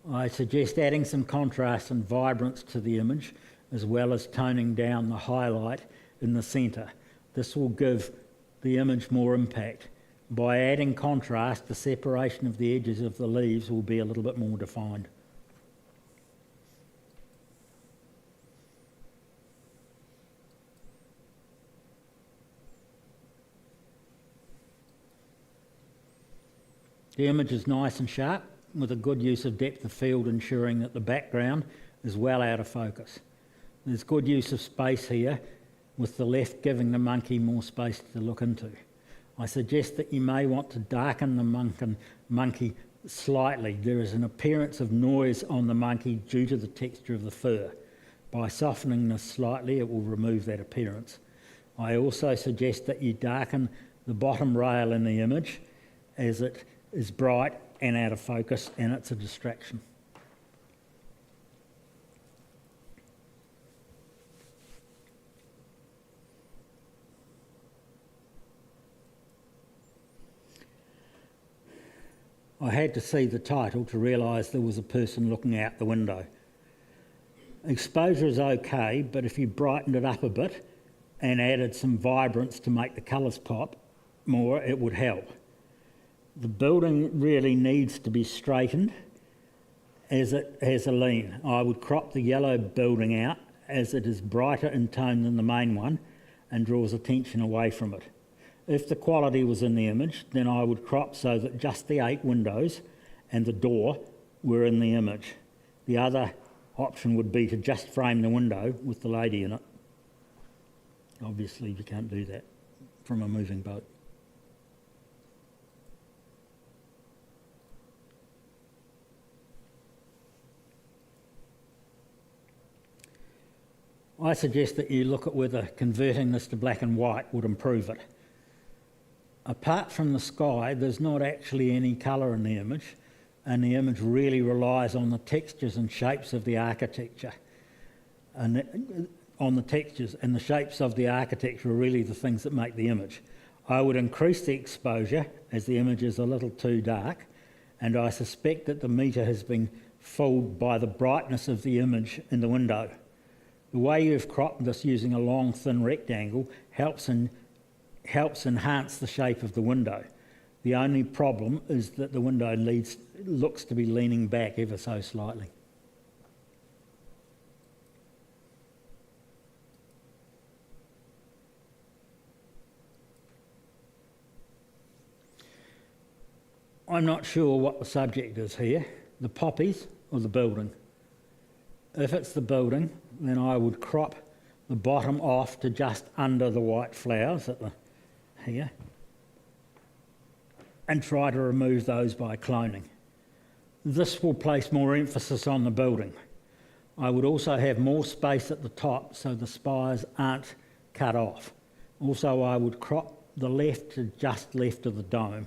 I suggest adding some contrast and vibrance to the image, as well as toning down the highlight in the centre. This will give the image more impact. By adding contrast, the separation of the edges of the leaves will be a little bit more defined. The image is nice and sharp, with a good use of depth of field, ensuring that the background is well out of focus. There's good use of space here, with the left giving the monkey more space to look into. I suggest that you may want to darken the monkey slightly. There is an appearance of noise on the monkey due to the texture of the fur. By softening this slightly, it will remove that appearance. I also suggest that you darken the bottom rail in the image, as it is bright and out of focus, and it's a distraction. I had to see the title to realise there was a person looking out the window. Exposure is okay, but if you brightened it up a bit and added some vibrance to make the colours pop more, it would help. The building really needs to be straightened as it has a lean. I would crop the yellow building out, as it is brighter in tone than the main one and draws attention away from it. If the quality was in the image, then I would crop so that just the 8 windows and the door were in the image. The other option would be to just frame the window with the lady in it. Obviously you can't do that from a moving boat. I suggest that you look at whether converting this to black and white would improve it. Apart from the sky, there's not actually any colour in the image, and the image really relies on the textures and shapes of the architecture. And on the textures and the shapes of the architecture are really the things that make the image. I would increase the exposure, as the image is a little too dark, and I suspect that the meter has been fooled by the brightness of the image in the window. The way you've cropped this using a long, thin rectangle helps enhance the shape of the window. The only problem is that the window looks to be leaning back ever so slightly. I'm not sure what the subject is here, the poppies or the building. If it's the building, then I would crop the bottom off to just under the white flowers here, and try to remove those by cloning. This will place more emphasis on the building. I would also have more space at the top so the spires aren't cut off. Also, I would crop the left to just left of the dome.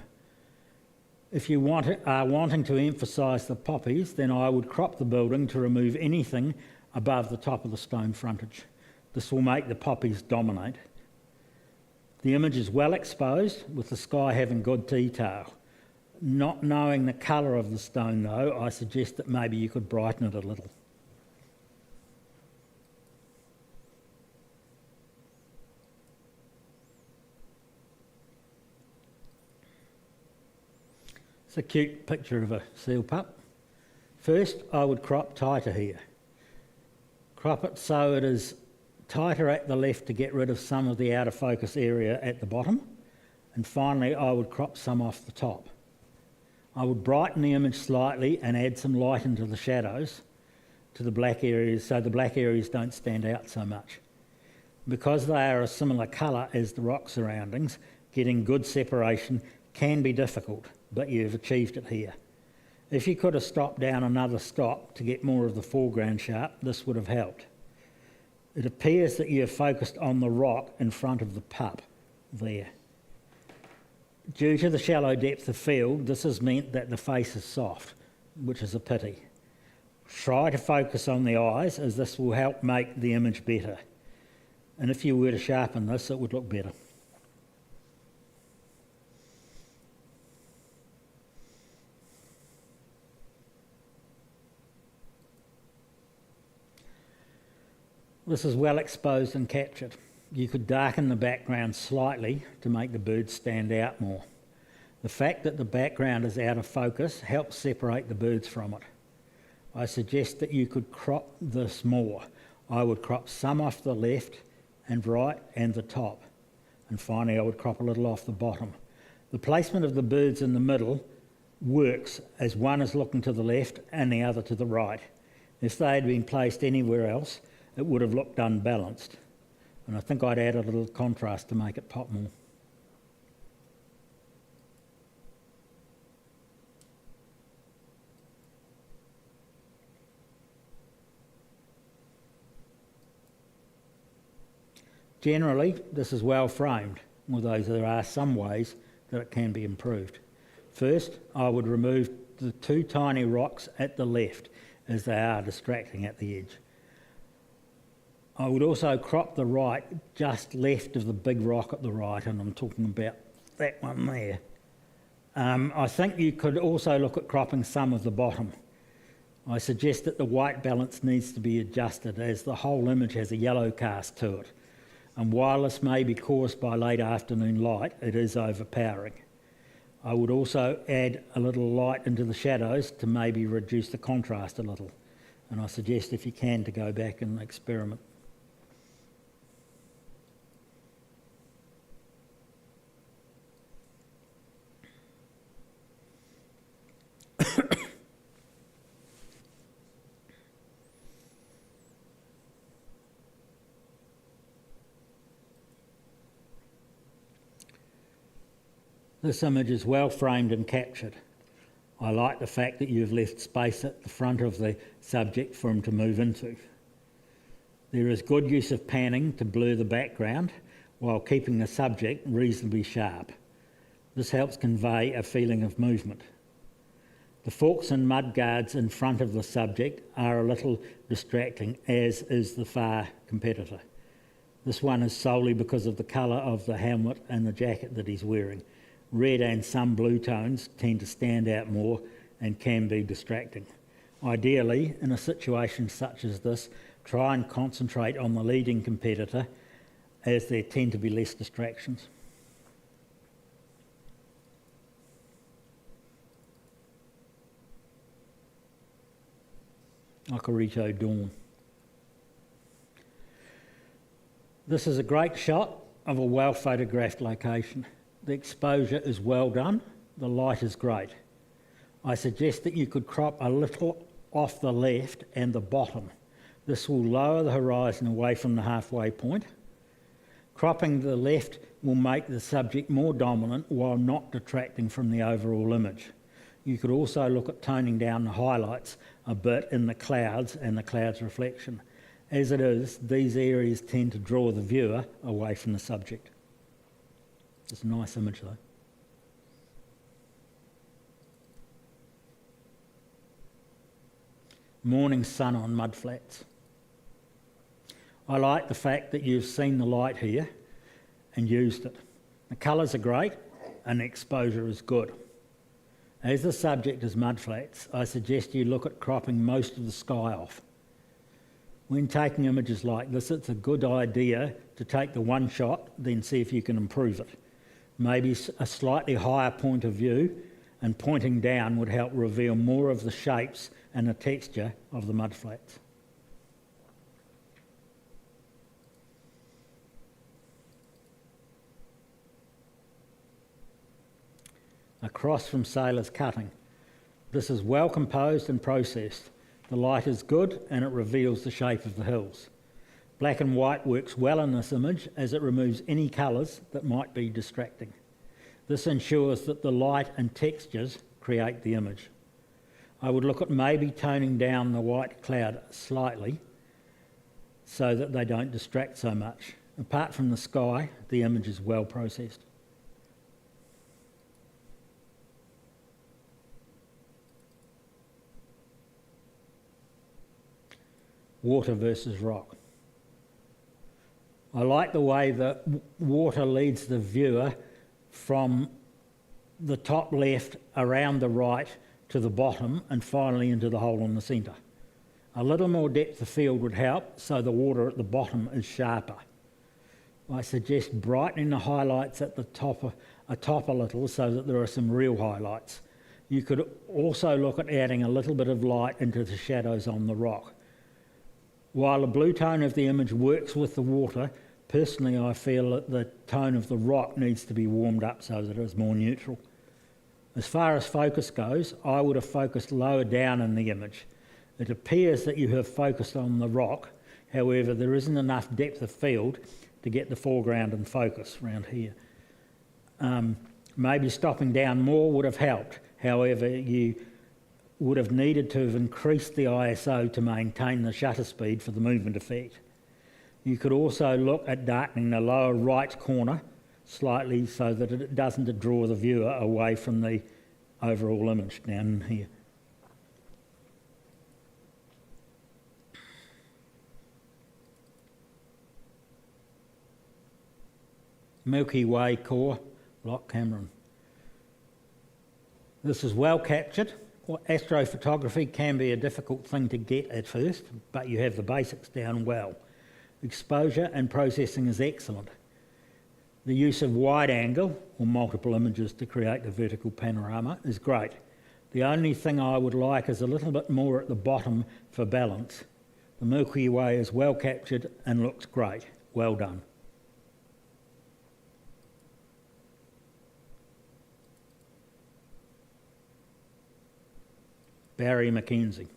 If you are wanting to emphasise the poppies, then I would crop the building to remove anything above the top of the stone frontage. This will make the poppies dominate. The image is well exposed, with the sky having good detail. Not knowing the colour of the stone though, I suggest that maybe you could brighten it a little. It's a cute picture of a seal pup. First, I would crop tighter here. Crop it so it is tighter at the left to get rid of some of the out of focus area at the bottom. And finally, I would crop some off the top. I would brighten the image slightly and add some light into the shadows to the black areas so the black areas don't stand out so much. Because they are a similar colour as the rock surroundings, getting good separation can be difficult, but you've achieved it here. If you could have stopped down another stop to get more of the foreground sharp, this would have helped. It appears that you have focused on the rock in front of the pup there. Due to the shallow depth of field, this has meant that the face is soft, which is a pity. Try to focus on the eyes, as this will help make the image better. And if you were to sharpen this, it would look better. This is well exposed and captured. You could darken the background slightly to make the birds stand out more. The fact that the background is out of focus helps separate the birds from it. I suggest that you could crop this more. I would crop some off the left and right and the top. And finally, I would crop a little off the bottom. The placement of the birds in the middle works as one is looking to the left and the other to the right. If they had been placed anywhere else, it would have looked unbalanced. And I think I'd add a little contrast to make it pop more. Generally, this is well framed, although there are some ways that it can be improved. First, I would remove the two tiny rocks at the left, as they are distracting at the edge. I would also crop the right just left of the big rock at the right, and I'm talking about that one there. I think you could also look at cropping some of the bottom. I suggest that the white balance needs to be adjusted, as the whole image has a yellow cast to it. And while this may be caused by late afternoon light, it is overpowering. I would also add a little light into the shadows to maybe reduce the contrast a little. And I suggest, if you can, to go back and experiment. This image is well framed and captured. I like the fact that you've left space at the front of the subject for him to move into. There is good use of panning to blur the background while keeping the subject reasonably sharp. This helps convey a feeling of movement. The forks and mud guards in front of the subject are a little distracting, as is the far competitor. This one is solely because of the colour of the helmet and the jacket that he's wearing. Red and some blue tones tend to stand out more and can be distracting. Ideally, in a situation such as this, try and concentrate on the leading competitor, as there tend to be less distractions. Okarito Dawn. This is a great shot of a well photographed location. The exposure is well done, the light is great. I suggest that you could crop a little off the left and the bottom. This will lower the horizon away from the halfway point. Cropping the left will make the subject more dominant while not detracting from the overall image. You could also look at toning down the highlights a bit in the clouds and the clouds reflection. As it is, these areas tend to draw the viewer away from the subject. It's a nice image though. Morning sun on mud flats. I like the fact that you've seen the light here and used it. The colours are great and the exposure is good. As the subject is mud flats, I suggest you look at cropping most of the sky off. When taking images like this, it's a good idea to take the one shot, then see if you can improve it. Maybe a slightly higher point of view and pointing down would help reveal more of the shapes and the texture of the mudflats. Across from Sailor's Cutting. This is well composed and processed. The light is good and it reveals the shape of the hills. Black and white works well in this image as it removes any colours that might be distracting. This ensures that the light and textures create the image. I would look at maybe toning down the white cloud slightly so that they don't distract so much. Apart from the sky, the image is well processed. Water versus rock. I like the way that water leads the viewer from the top left around the right to the bottom and finally into the hole in the centre. A little more depth of field would help so the water at the bottom is sharper. I suggest brightening the highlights at the top atop a little so that there are some real highlights. You could also look at adding a little bit of light into the shadows on the rock. While the blue tone of the image works with the water, personally I feel that the tone of the rock needs to be warmed up so that it's more neutral. As far as focus goes, I would have focused lower down in the image. It appears that you have focused on the rock, however there isn't enough depth of field to get the foreground in focus around here. Maybe stopping down more would have helped, however you would have needed to have increased the ISO to maintain the shutter speed for the movement effect. You could also look at darkening the lower right corner slightly so that it doesn't draw the viewer away from the overall image down here. Milky Way core, Loch Cameron. This is well captured. Astrophotography can be a difficult thing to get at first, but you have the basics down well. Exposure and processing is excellent. The use of wide angle or multiple images to create the vertical panorama is great. The only thing I would like is a little bit more at the bottom for balance. The Milky Way is well captured and looks great. Well done. Barry Mackenzie.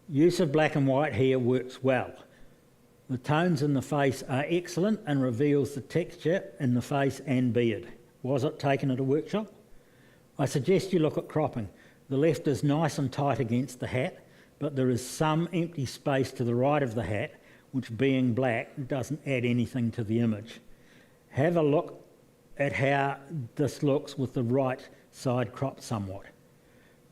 Use of black and white here works well. The tones in the face are excellent and reveals the texture in the face and beard. Was it taken at a workshop? I suggest you look at cropping. The left is nice and tight against the hat, but there is some empty space to the right of the hat, which being black doesn't add anything to the image. Have a look at how this looks with the right side cropped somewhat.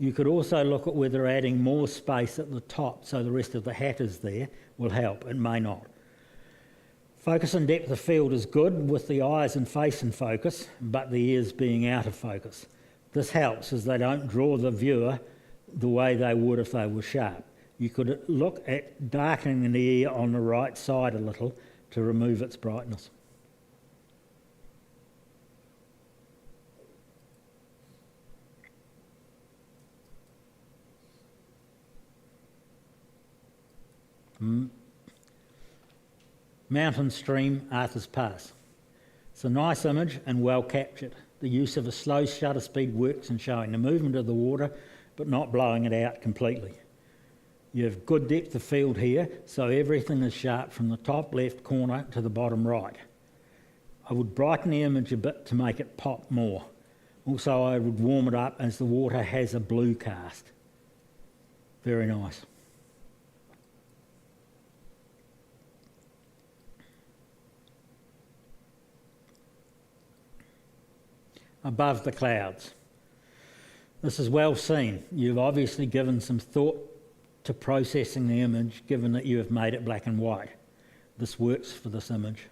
You could also look at whether adding more space at the top so the rest of the hat is there will help. It may not. Focus and depth of field is good with the eyes and face in focus, but the ears being out of focus. This helps as they don't draw the viewer the way they would if they were sharp. You could look at darkening the ear on the right side a little to remove its brightness. Mountain Stream, Arthur's Pass. It's a nice image and well captured. The use of a slow shutter speed works in showing the movement of the water but not blowing it out completely. You have good depth of field here, so everything is sharp from the top left corner to the bottom right. I would brighten the image a bit to make it pop more. Also I would warm it up as the water has a blue cast. Very nice. Above the clouds. This is well seen. You've obviously given some thought to processing the image given that you have made it black and white. This works for this image.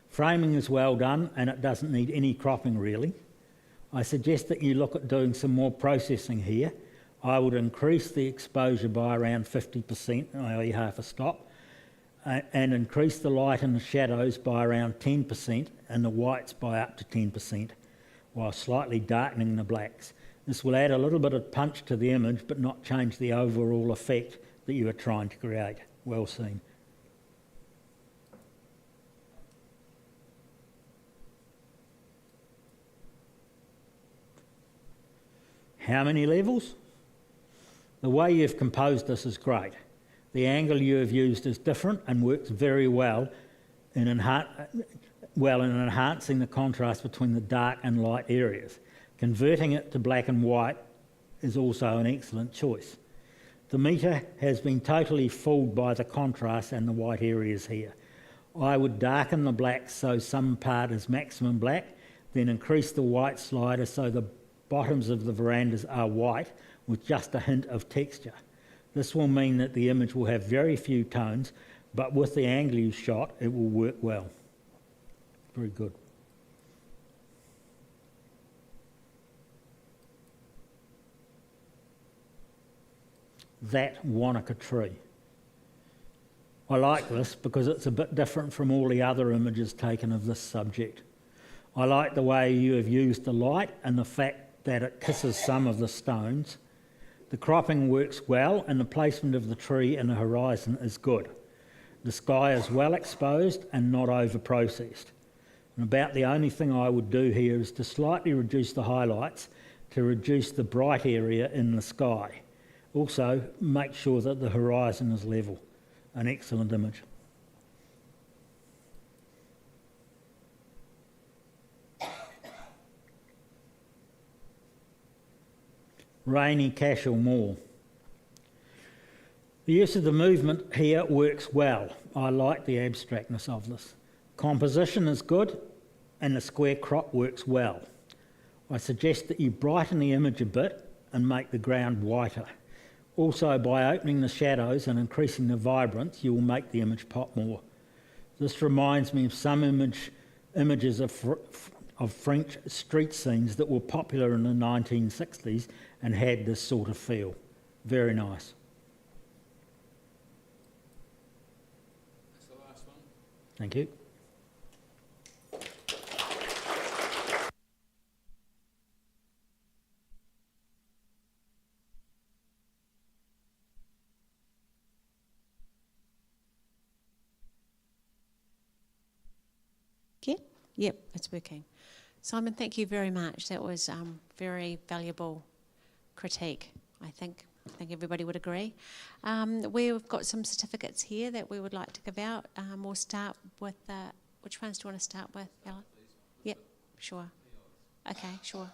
Framing is well done and it doesn't need any cropping really. I suggest that you look at doing some more processing here. I would increase the exposure by around 50%, i.e. half a stop, and increase the light and the shadows by around 10% and the whites by up to 10%. While slightly darkening the blacks. This will add a little bit of punch to the image but not change the overall effect that you are trying to create. Well seen. How many levels? The way you've composed this is great. The angle you have used is different and works very well in enhancing the contrast between the dark and light areas. Converting it to black and white is also an excellent choice. The meter has been totally fooled by the contrast and the white areas here. I would darken the black so some part is maximum black, then increase the white slider so the bottoms of the verandas are white with just a hint of texture. This will mean that the image will have very few tones, but with the angle you shot, it will work well. Very good. That Wanaka tree. I like this because it's a bit different from all the other images taken of this subject. I like the way you have used the light and the fact that it kisses some of the stones. The cropping works well and the placement of the tree in the horizon is good. The sky is well exposed and not over-processed. And about the only thing I would do here is to slightly reduce the highlights to reduce the bright area in the sky. Also, make sure that the horizon is level. An excellent image. Rainy Cashel Mall. The use of the movement here works well. I like the abstractness of this. Composition is good and the square crop works well. I suggest that you brighten the image a bit and make the ground whiter. Also, by opening the shadows and increasing the vibrance, you will make the image pop more. This reminds me of some images of French street scenes that were popular in the 1960s and had this sort of feel. Very nice. That's the last one. Thank you. Yep, it's working. Simon, thank you very much. That was very valuable critique. I think everybody would agree. We've got some certificates here that we would like to give out. We'll start with, which ones do you want to start with, Ella? Yep, sure. Okay, sure.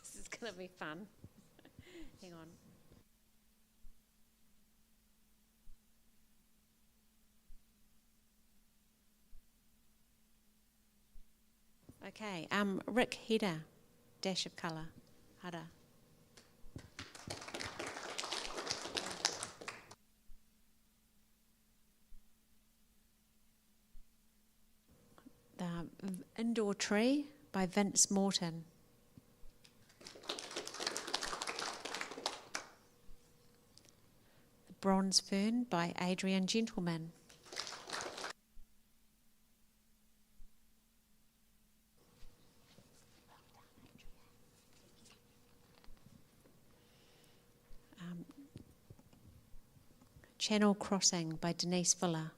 This is going to be fun. Hang on. Okay, Rick Heder, dash of colour, Hada. The Indoor Tree by Vince Morton. The Bronze Fern by Adrian Gentleman. Channel Crossing by Denise Fuller.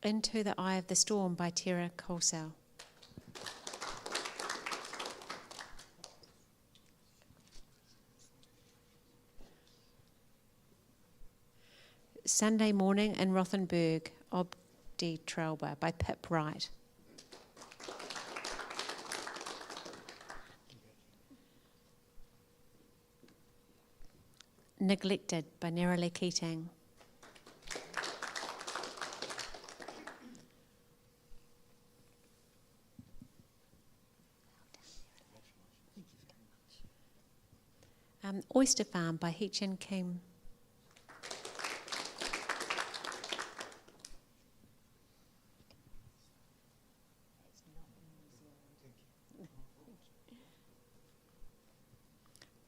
Into the Eye of the Storm by Tara Colesell. Sunday Morning in Rothenburg, Ob die Traube by Pip Wright. Neglected by Nerily Keating. Oyster Farm by Heechin Kim.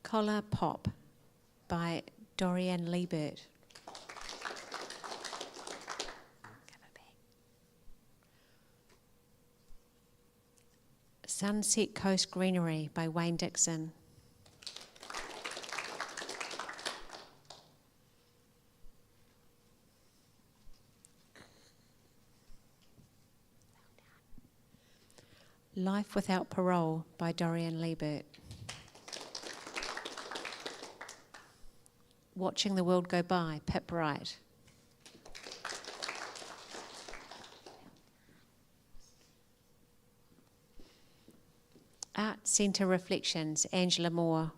Collar Pop by Dorian Liebert. Sunset Coast Greenery by Wayne Dixon. Life Without Parole by Dorian Liebert. Watching the World Go By, Pip Wright. Art Centre Reflections, Angela Moore.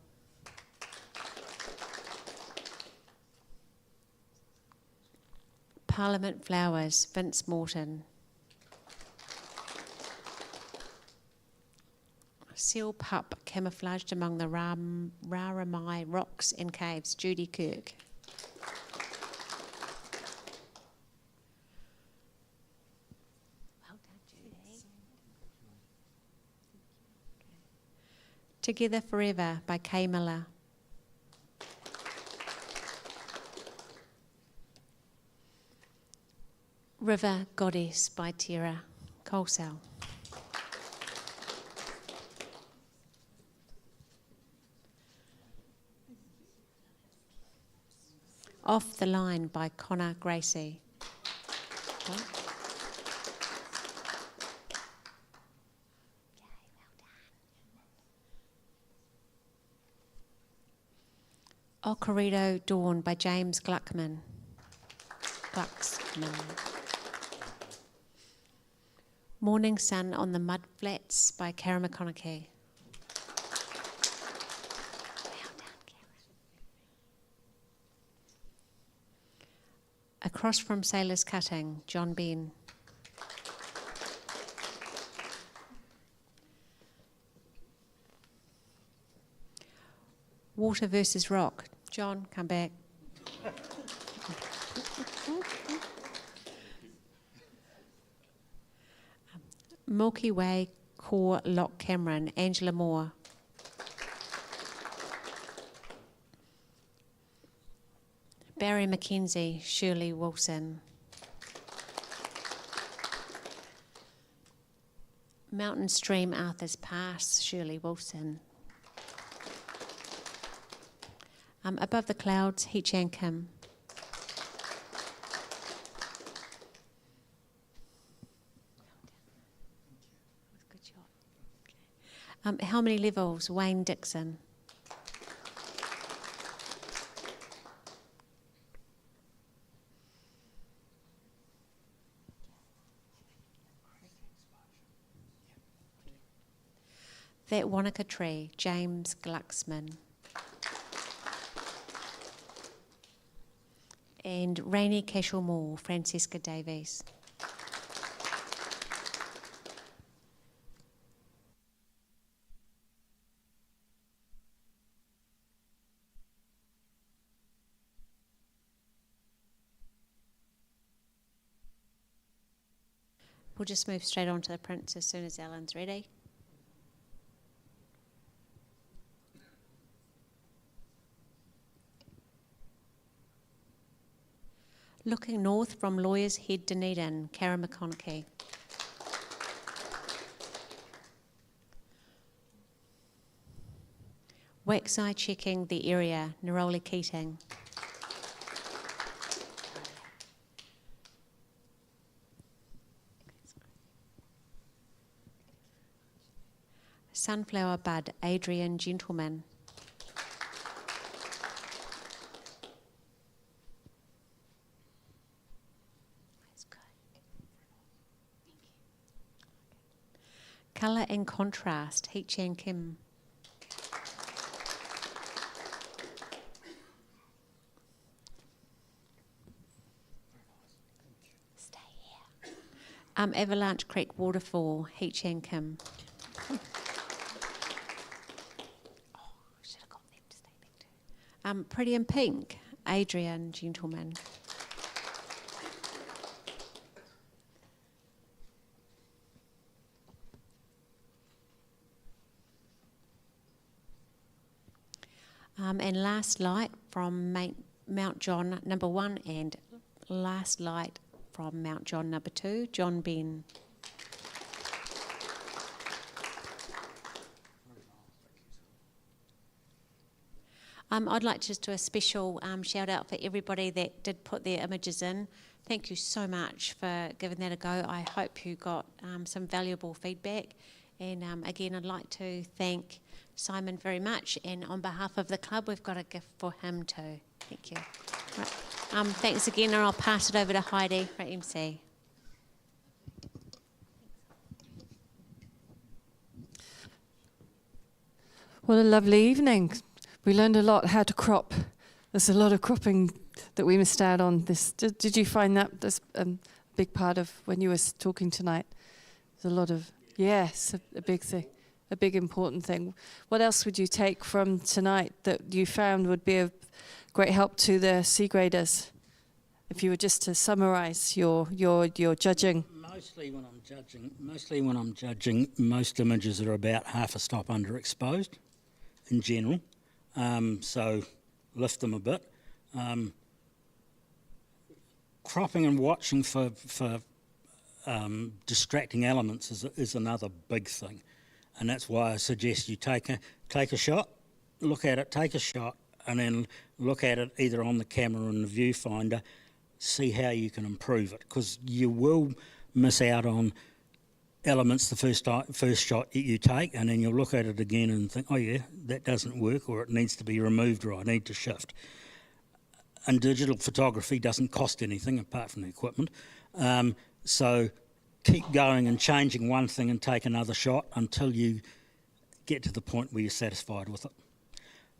Parliament Flowers, Vince Morton. Seal pup camouflaged among the Raramai rocks and caves, Judy Kirk. Well done, Judy. Together Forever by Kay Miller. River Goddess by Tara Colesell. Off the Line by Connor Gracie. Ocarito Dawn by James Glucksman. Morning Sun on the Mud Flats by Kara McConaughey. Across from Sailor's Cutting, John Ben. Water versus Rock. John, come back. Milky Way Core Lock Cameron, Angela Moore. Barry Mackenzie, Shirley Wilson. Mountain Stream, Arthur's Pass, Shirley Wilson. Above the Clouds, Hee Chan Kim. Good job. Okay. How Many Levels, Wayne Dixon. That Wanaka Tree, James Glucksman. And Rainy Cashel Mall, Francesca Davies. We'll just move straight on to the prints as soon as Ellen's ready. Looking North from Lawyer's Head, Dunedin, Kara McConaughey. Wax Eye Checking the Area, Neroli Keating. Sunflower Bud, Adrian Gentleman. Colour and Contrast, Hee Chan Kim. Stay here. Avalanche Creek Waterfall, Hee Chan Kim. Oh, should have got them to stay back too. Pretty in Pink, Adrian Gentleman. And Last Light from Mount John number 1 and Last Light from Mount John number 2, John Ben. I'd like to just do a special shout out for everybody that did put their images in. Thank you so much for giving that a go. I hope you got some valuable feedback. And again, I'd like to thank Simon very much. And on behalf of the club, we've got a gift for him too. Thank you. Right. Thanks again, and I'll pass it over to Heidi for MC. What a lovely evening. We learned a lot how to crop. There's a lot of cropping that we missed out on this. Did you find that that's a big part of when you were talking tonight? There's a lot of, yes, a big thing, a big important thing. What else would you take from tonight that you found would be of great help to the C graders? If you were just to summarise your judging. Mostly when I'm judging, most images are about half a stop underexposed in general. So lift them a bit. Cropping and watching for distracting elements is another big thing, and that's why I suggest you take a shot, look at it, take a shot, and then look at it either on the camera or in the viewfinder. See how you can improve it, because you will miss out on elements the first shot that you take, and then you'll look at it again and think, oh yeah, that doesn't work, or it needs to be removed, or I need to shift. And digital photography doesn't cost anything apart from the equipment, so keep going and changing one thing and take another shot until you get to the point where you're satisfied with it.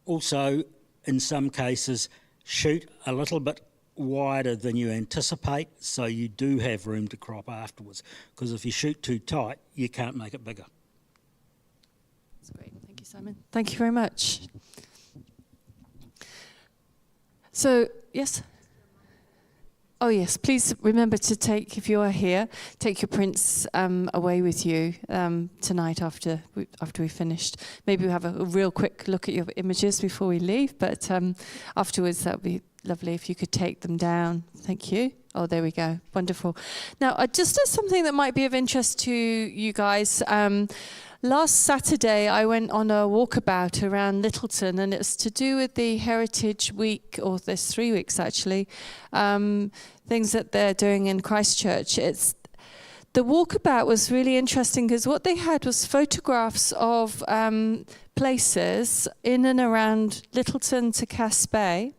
Also, in some cases, shoot a little bit wider than you anticipate, so you do have room to crop afterwards, because if you shoot too tight, you can't make it bigger. That's great. Thank you, Simon. Thank you very much. So, yes? Oh, yes. Please remember to take, if you are here, take your prints away with you tonight after we finished. Maybe we'll have a real quick look at your images before we leave, but afterwards that would be lovely if you could take them down. Thank you. Oh, there we go. Wonderful. Now, just as something that might be of interest to you guys, last Saturday I went on a walkabout around Littleton, and it's to do with the Heritage Week, or there's 3 weeks actually, things that they're doing in Christchurch. The walkabout was really interesting because what they had was photographs of places in and around Littleton to Cass Bay.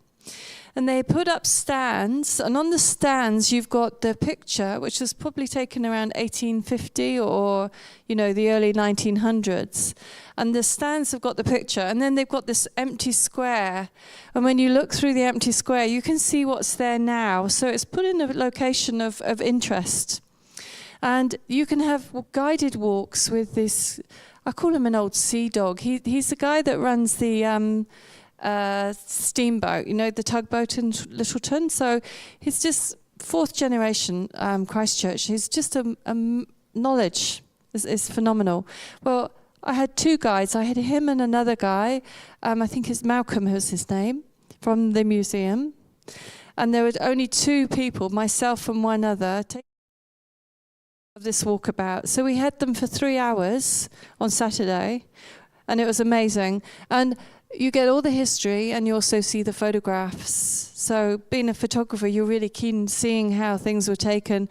And they put up stands, and on the stands you've got the picture, which was probably taken around 1850 or, the early 1900s. And the stands have got the picture, and then they've got this empty square. And when you look through the empty square, you can see what's there now. So it's put in a location of interest. And you can have guided walks with this, I call him an old sea dog. He's the guy that runs the steamboat, the tugboat in Littleton. So he's just 4th generation Christchurch. He's just a knowledge is phenomenal. Well, I had 2 guides. I had him and another guy. I think it's Malcolm was his name, from the museum. And there were only 2 people, myself and one other, of this walkabout. So we had them for 3 hours on Saturday, and it was amazing. And you get all the history, and you also see the photographs. So being a photographer, you're really keen seeing how things were taken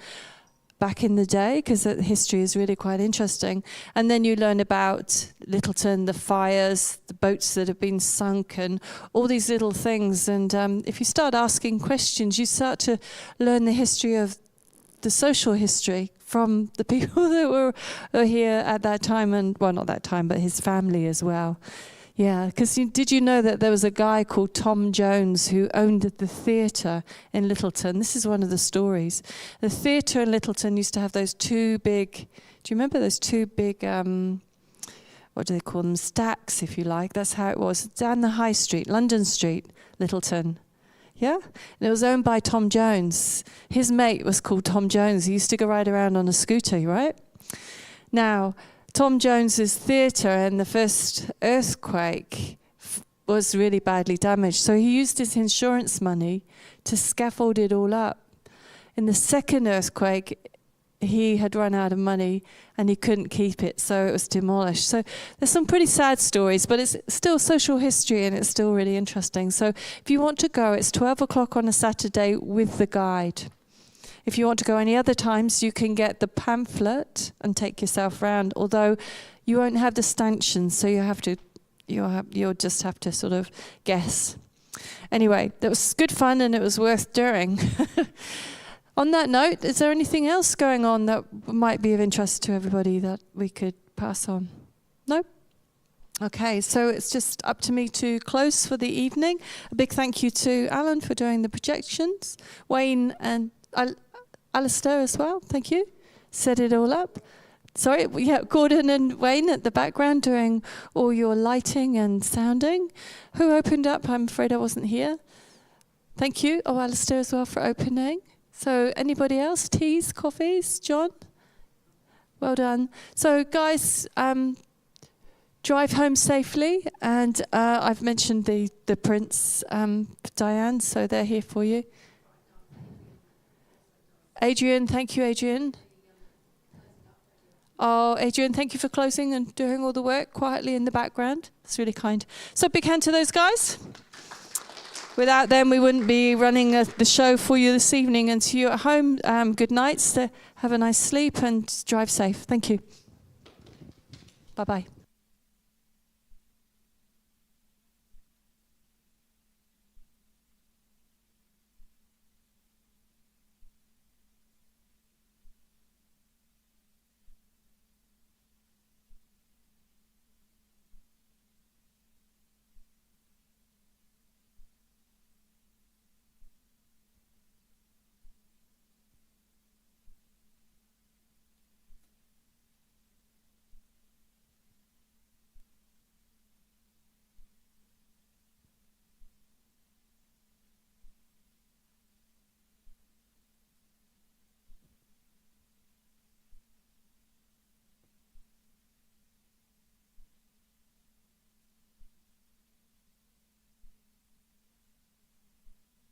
back in the day, because the history is really quite interesting. And then you learn about Littleton, the fires, the boats that have been sunk, and all these little things. And if you start asking questions, you start to learn the history of the social history from the people that were here at that time, and, well, not that time, but his family as well. Yeah, because did you know that there was a guy called Tom Jones who owned the theatre in Littleton? This is one of the stories. The theatre in Littleton used to have those 2 big, do you remember those 2 big, what do they call them, stacks, if you like? That's how it was, down the High Street, London Street, Littleton. Yeah? And it was owned by Tom Jones. His mate was called Tom Jones. He used to go ride around on a scooter, right? Now, Tom Jones's theatre in the first earthquake was really badly damaged. So he used his insurance money to scaffold it all up. In the second earthquake, he had run out of money and he couldn't keep it, so it was demolished. So there's some pretty sad stories, but it's still social history and it's still really interesting. So if you want to go, it's 12 o'clock on a Saturday with the guide. If you want to go any other times, you can get the pamphlet and take yourself round, although you won't have the stanchions, so you'll just have to sort of guess. Anyway, that was good fun and it was worth doing. On that note, is there anything else going on that might be of interest to everybody that we could pass on? No? Okay, so it's just up to me to close for the evening. A big thank you to Alan for doing the projections, Wayne and Alistair as well, thank you. Set it all up. Sorry, yeah, Gordon and Wayne at the background doing all your lighting and sounding. Who opened up? I'm afraid I wasn't here. Thank you. Oh, Alistair as well for opening. So anybody else? Teas, coffees? John? Well done. So guys, drive home safely. And I've mentioned the prints, Diane, so they're here for you. Adrian, thank you, Adrian. Oh, Adrian, thank you for closing and doing all the work quietly in the background. That's really kind. So big hand to those guys. Without them, we wouldn't be running the show for you this evening. And to you at home, good nights. Have a nice sleep and drive safe. Thank you. Bye-bye.